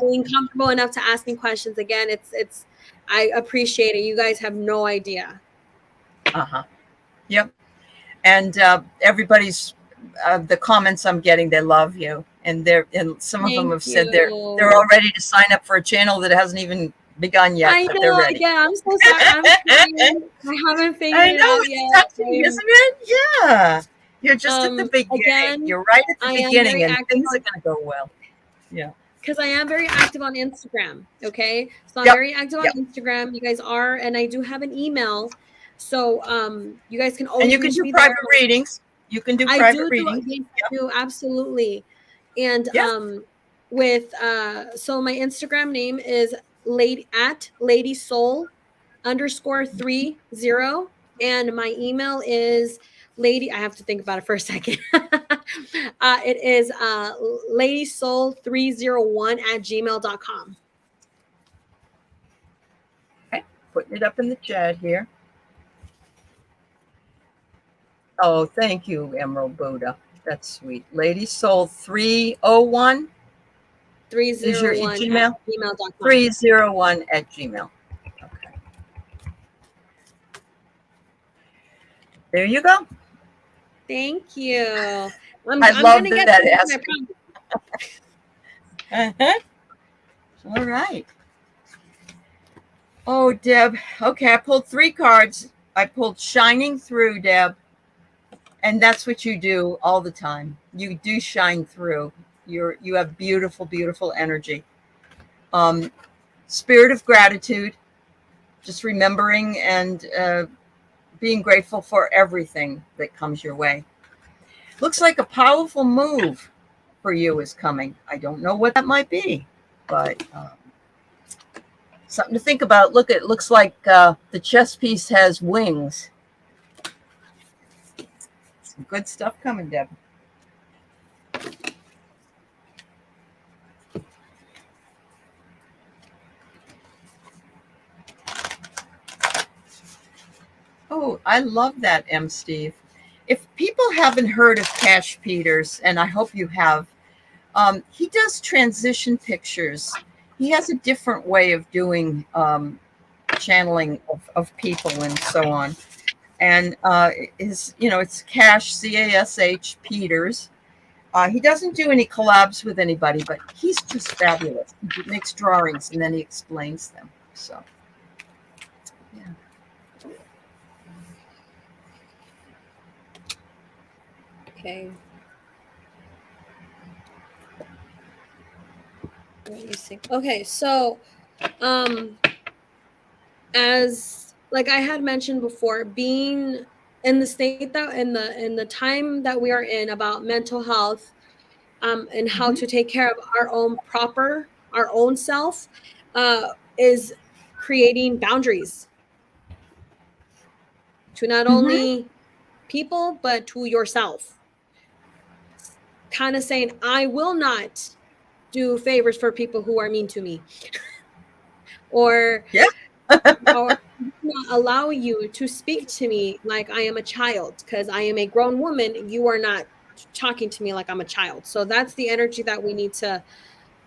being comfortable enough to ask me questions. Again, it's I appreciate it. You guys have no idea. Yep. And everybody's the comments I'm getting, they love you, and some of them have said they're all ready to sign up for a channel that hasn't even begun yet. I know. They're ready. Yeah, I'm so sorry. I haven't figured it out yet. Touching, isn't it? Yeah. You're just at the beginning. Again, you're right at the beginning, and things are going to go well. Yeah. Because I am very active on Instagram. Okay. So I'm very active on Instagram. You guys are, and I do have an email. So you guys can always. And you can do private readings. You can do private readings. I do, absolutely. And with so my Instagram name is Lady Soul _30, and my email is Lady. I have to think about it for a second. It is ladysoul301@gmail.com. Okay, putting it up in the chat here. Oh, thank you, Emerald Buddha. That's sweet. Lady Soul 301. 301 is your Gmail? 301 at Gmail. Okay. There you go. Thank you. I love that. Uh-huh. All right. Oh, Deb. Okay, I pulled 3 cards. I pulled Shining Through, Deb. And that's what you do all the time. You do shine through. You have beautiful, beautiful energy. Um, Spirit of gratitude, just remembering and being grateful for everything that comes your way. Looks like a powerful move for you is coming. I don't know what that might be, but something to think about. Look, it looks like the chess piece has wings. Some good stuff coming, Deb. Oh, I love that, M. Steve. If people haven't heard of Cash Peters, and I hope you have, he does transition pictures. He has a different way of doing channeling of people and so on. And it's Cash, Cash Peters. He doesn't do any collabs with anybody, but he's just fabulous. He makes drawings and then he explains them. So, yeah. Okay. What do you think? Okay, so as like I had mentioned before, being in the state that in the time that we are in about mental health, and how to take care of our own self, is creating boundaries to not only people but to yourself. Kind of saying, I will not do favors for people who are mean to me, or Yeah. or not allow you to speak to me like I am a child, because I am a grown woman. You are not talking to me like I'm a child. So that's the energy that we need to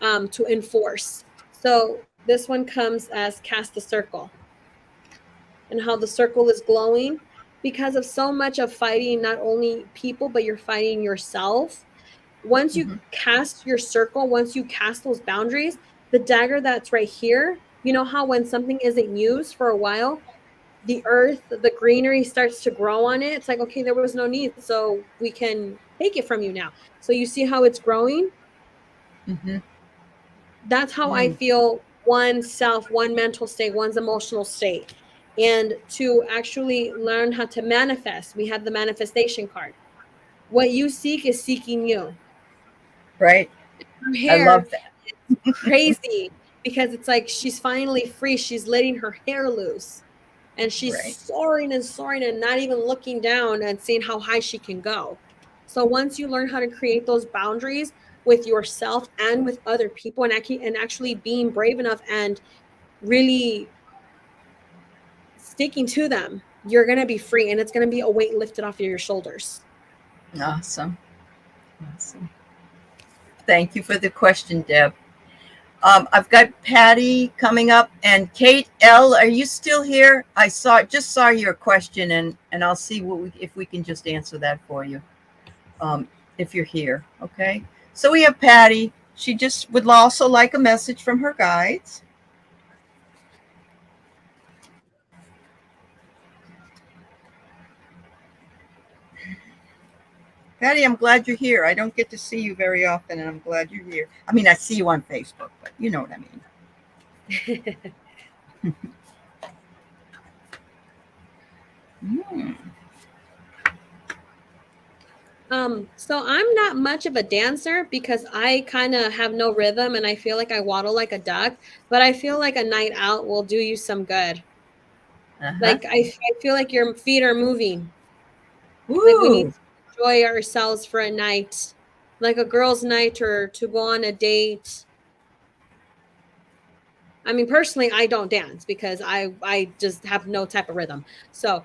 enforce. So this one comes as Cast the Circle, and how the circle is glowing because of so much of fighting not only people, but you're fighting yourself. Once you cast your circle, once you cast those boundaries, the dagger that's right here, you know how when something isn't used for a while, the earth, the greenery starts to grow on it. It's like, okay, there was no need, so we can take it from you now. So you see how it's growing? Mm-hmm. That's how I feel oneself, one mental state, one's emotional state. And to actually learn how to manifest, we have the manifestation card. What you seek is seeking you. Right. Her I hair love that. is crazy because it's like she's finally free. She's letting her hair loose. And she's Right. soaring and not even looking down and seeing how high she can go. So once you learn how to create those boundaries with yourself and with other people, and actually being brave enough and really sticking to them, you're going to be free, and it's going to be a weight lifted off of your shoulders. Awesome. Awesome. Thank you for the question, Deb. I've got Patty coming up, and Kate L. Are you still here? I just saw your question, and I'll see if we can just answer that for you, if you're here. Okay. So we have Patty. She just would also like a message from her guides. Patty, I'm glad you're here. I don't get to see you very often, and I'm glad you're here. I mean, I see you on Facebook, but you know what I mean. So I'm not much of a dancer because I kind of have no rhythm and I feel like I waddle like a duck, but I feel like a night out will do you some good. Like I feel like your feet are moving. Like we need to enjoy ourselves for a night, like a girl's night, or to go on a date. I mean, personally, I don't dance because I just have no type of rhythm. So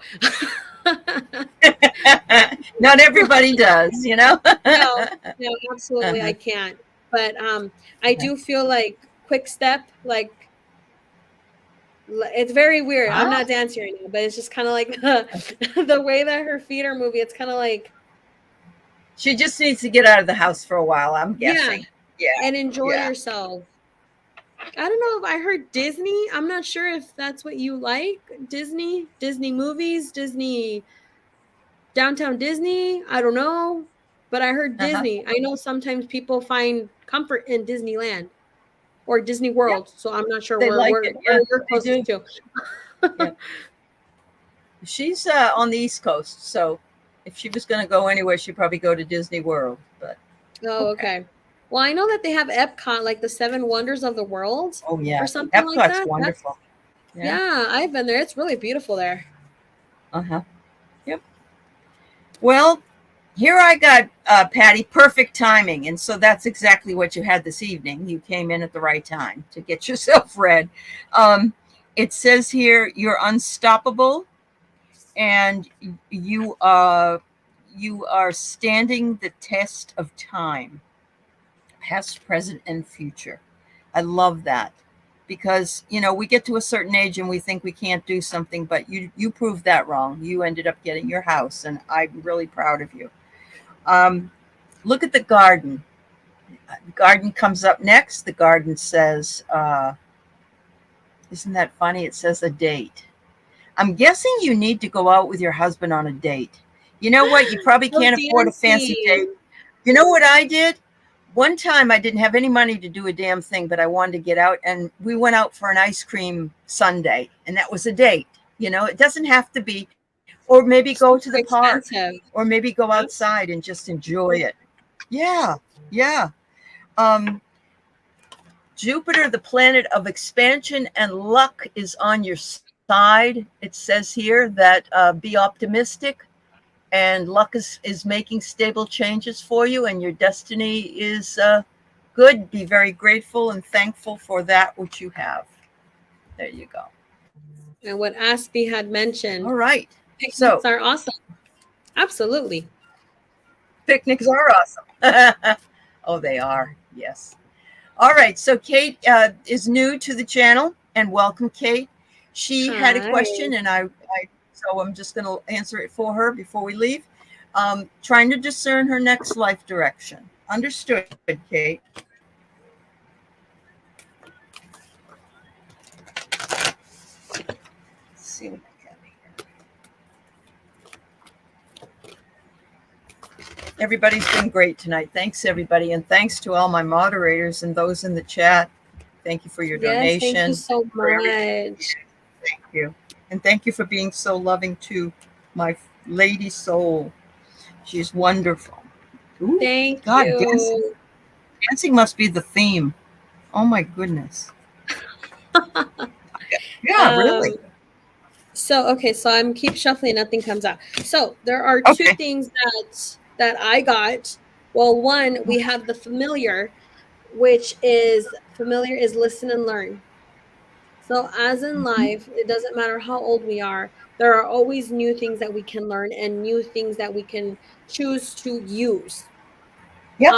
not everybody does, you know? no, absolutely, I can't. But I do feel like quick step, like it's very weird. I'm not dancing right now, but it's just kind of like the way that her feet are moving. It's kind of like she just needs to get out of the house for a while, I'm guessing. Yeah. and enjoy Yeah. yourself. I don't know if I heard Disney. I'm not sure if that's what you like. Disney movies, Disney, Downtown Disney. I don't know. But I heard Uh-huh. Disney. I know sometimes people find comfort in Disneyland or Disney Yeah. World. So I'm not sure They like it. where Yeah, you're they do. closest to. Yeah. She's on the East Coast, so if she was going to go anywhere, she'd probably go to Disney World. But Oh, okay. okay. Well, I know that they have Epcot, like the Seven Wonders of the World Oh yeah, or something like Epcot's that. That's wonderful. Yeah. yeah, I've been there. It's really beautiful there. Uh-huh. Yep. Well, here I got Patty, perfect timing, and so that's exactly what you had this evening. You came in at the right time to get yourself read. Um, it says here you're unstoppable, and you are standing the test of time, past, present, and future. I love that because we get to a certain age and we think we can't do something, but you proved that wrong. You ended up getting your house, and I'm really proud of you. Um, Look at the garden. The garden comes up next. The garden says, isn't that funny? It says a date. I'm guessing you need to go out with your husband on a date. You know what? You probably Go can't afford a fancy date. dancing. You know what I did? One time I didn't have any money to do a damn thing, but I wanted to get out, and we went out for an ice cream sundae, and that was a date. It doesn't have to be, or maybe go to the park, Expensive. or maybe go outside and just enjoy it. Yeah, yeah. Um, Jupiter, the planet of expansion and luck, is on your side. It says here that be optimistic, and luck is making stable changes for you, and your destiny is good. Be very grateful and thankful for that which you have. There you go. And what Aspie had mentioned, All right. picnics So are awesome. Absolutely. picnics are awesome. Oh, they are. Yes. All right. So Kate is new to the channel, and welcome, Kate. She had a Hi. question, and so I'm just going to answer it for her before we leave. Trying to discern her next life direction. Understood, Kate. Let's see what I got here. Everybody's been great tonight. Thanks, everybody, and thanks to all my moderators and those in the chat. Thank you for your Yes, donation. thank you so much. Thank you. And thank you for being so loving to my lady soul. She's wonderful. Ooh, Thank God, you. dancing must be the theme. Oh my goodness. Yeah, really. So I'm keep shuffling, nothing comes out. So there are two things that I got. Well, one, we have the familiar, which is familiar is listen and learn. So as in life, it doesn't matter how old we are, there are always new things that we can learn and new things that we can choose to use. Yep.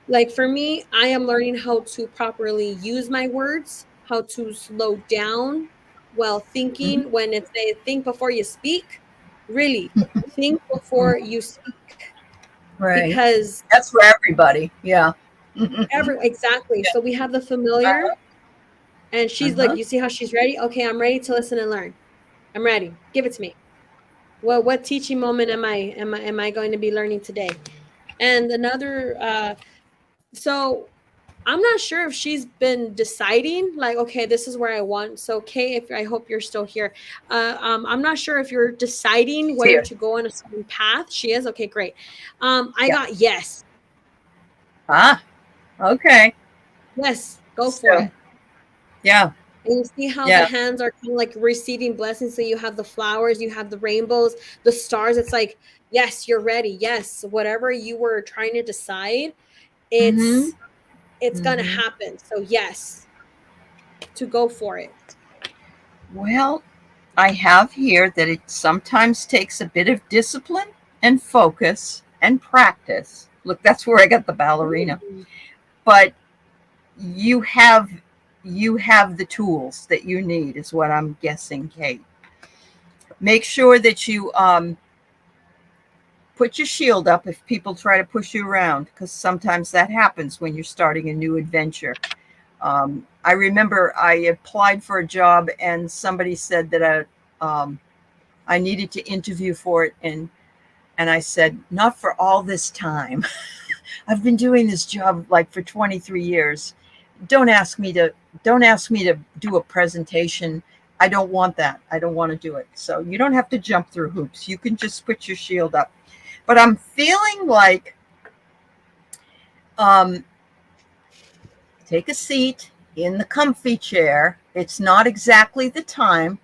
Like for me, I am learning how to properly use my words, how to slow down while thinking. When it's they think before you speak, really think before you speak. Right. Because that's for everybody. Yeah. Exactly. Yeah. So we have the familiar, and she's like, you see how she's ready? Okay, I'm ready to listen and learn. I'm ready. Give it to me. Well, what teaching moment am I going to be learning today? And another so I'm not sure if she's been deciding, like, okay, this is where I want. So Kay, if I hope you're still here. I'm not sure if you're deciding whether to go on a certain path. She is. Okay, great. I got yes. Ah, okay. Yes, go for it. Yeah. And you see how the hands are kind of like receiving blessings. So you have the flowers, you have the rainbows, the stars. It's like, yes, you're ready. Yes, whatever you were trying to decide, it's gonna happen. So yes, to go for it. Well, I have here that it sometimes takes a bit of discipline and focus and practice. Look, that's where I got the ballerina. But you have the tools that you need, is what I'm guessing, Kate. Make sure that you put your shield up if people try to push you around, because sometimes that happens when you're starting a new adventure. I remember I applied for a job and somebody said that I needed to interview for it, and I said, not for all this time. I've been doing this job like for 23 years. Don't ask me to do a presentation. I don't want that. I don't want to do it. So you don't have to jump through hoops. You can just put your shield up. But I'm feeling like take a seat in the comfy chair. It's not exactly the time.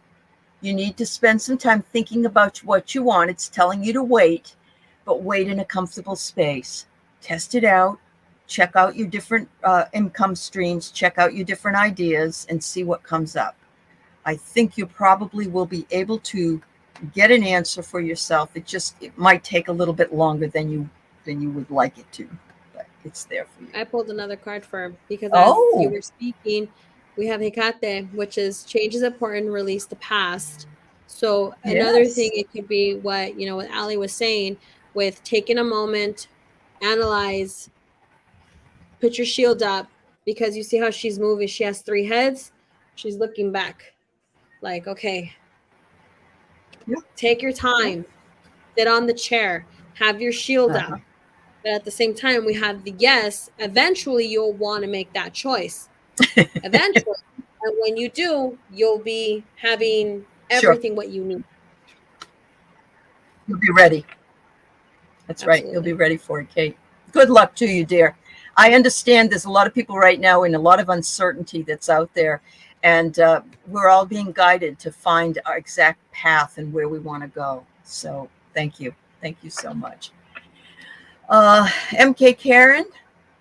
You need to spend some time thinking about what you want. It's telling you to wait, but wait in a comfortable space. Test it out. Check out your different income streams. Check out your different ideas and see what comes up. I think you probably will be able to get an answer for yourself. It might take a little bit longer than you would like it to, but it's there for you. I pulled another card for him because as you were speaking, we have Hecate, which is change is important, release the past. So another thing, it could be what, what Ali was saying with taking a moment, analyze, put your shield up, because you see how she's moving. She has 3 heads. She's looking back like, okay, take your time, sit on the chair, have your shield up. But at the same time, we have the yes. Eventually, you'll want to make that choice. Eventually. And when you do, you'll be having everything what you need. You'll be ready. That's right. You'll be ready for it, Kate. Good luck to you, dear. I understand there's a lot of people right now in a lot of uncertainty that's out there. And we're all being guided to find our exact path and where we want to go. So thank you. Thank you so much. MK Karen.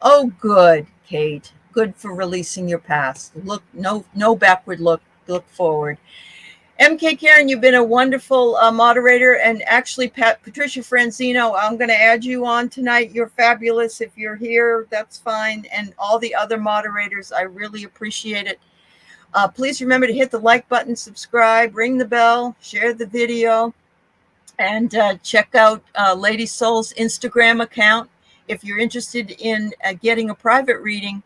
Oh, good, Kate. Good for releasing your past. Look, no backward look forward. MK Karen, you've been a wonderful moderator, and actually Patricia Franzino, I'm going to add you on tonight. You're fabulous. If you're here, that's fine. And all the other moderators, I really appreciate it. Please remember to hit the like button, subscribe, ring the bell, share the video, and check out Lady Soul's Instagram account. If you're interested in getting a private reading,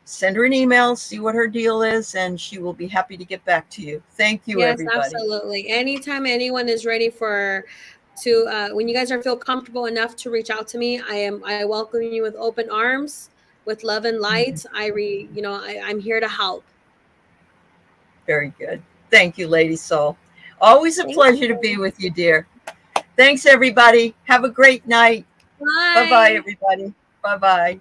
send her an email, see what her deal is, and she will be happy to get back to you. Thank you, everybody. Yes, absolutely. Anytime anyone is ready when you guys feel comfortable enough to reach out to me, I welcome you with open arms, with love and light. I'm here to help. Very good. Thank you, Lady Soul. Always a pleasure to be with you, dear. Thanks, everybody. Have a great night. Bye. Bye-bye, everybody. Bye-bye.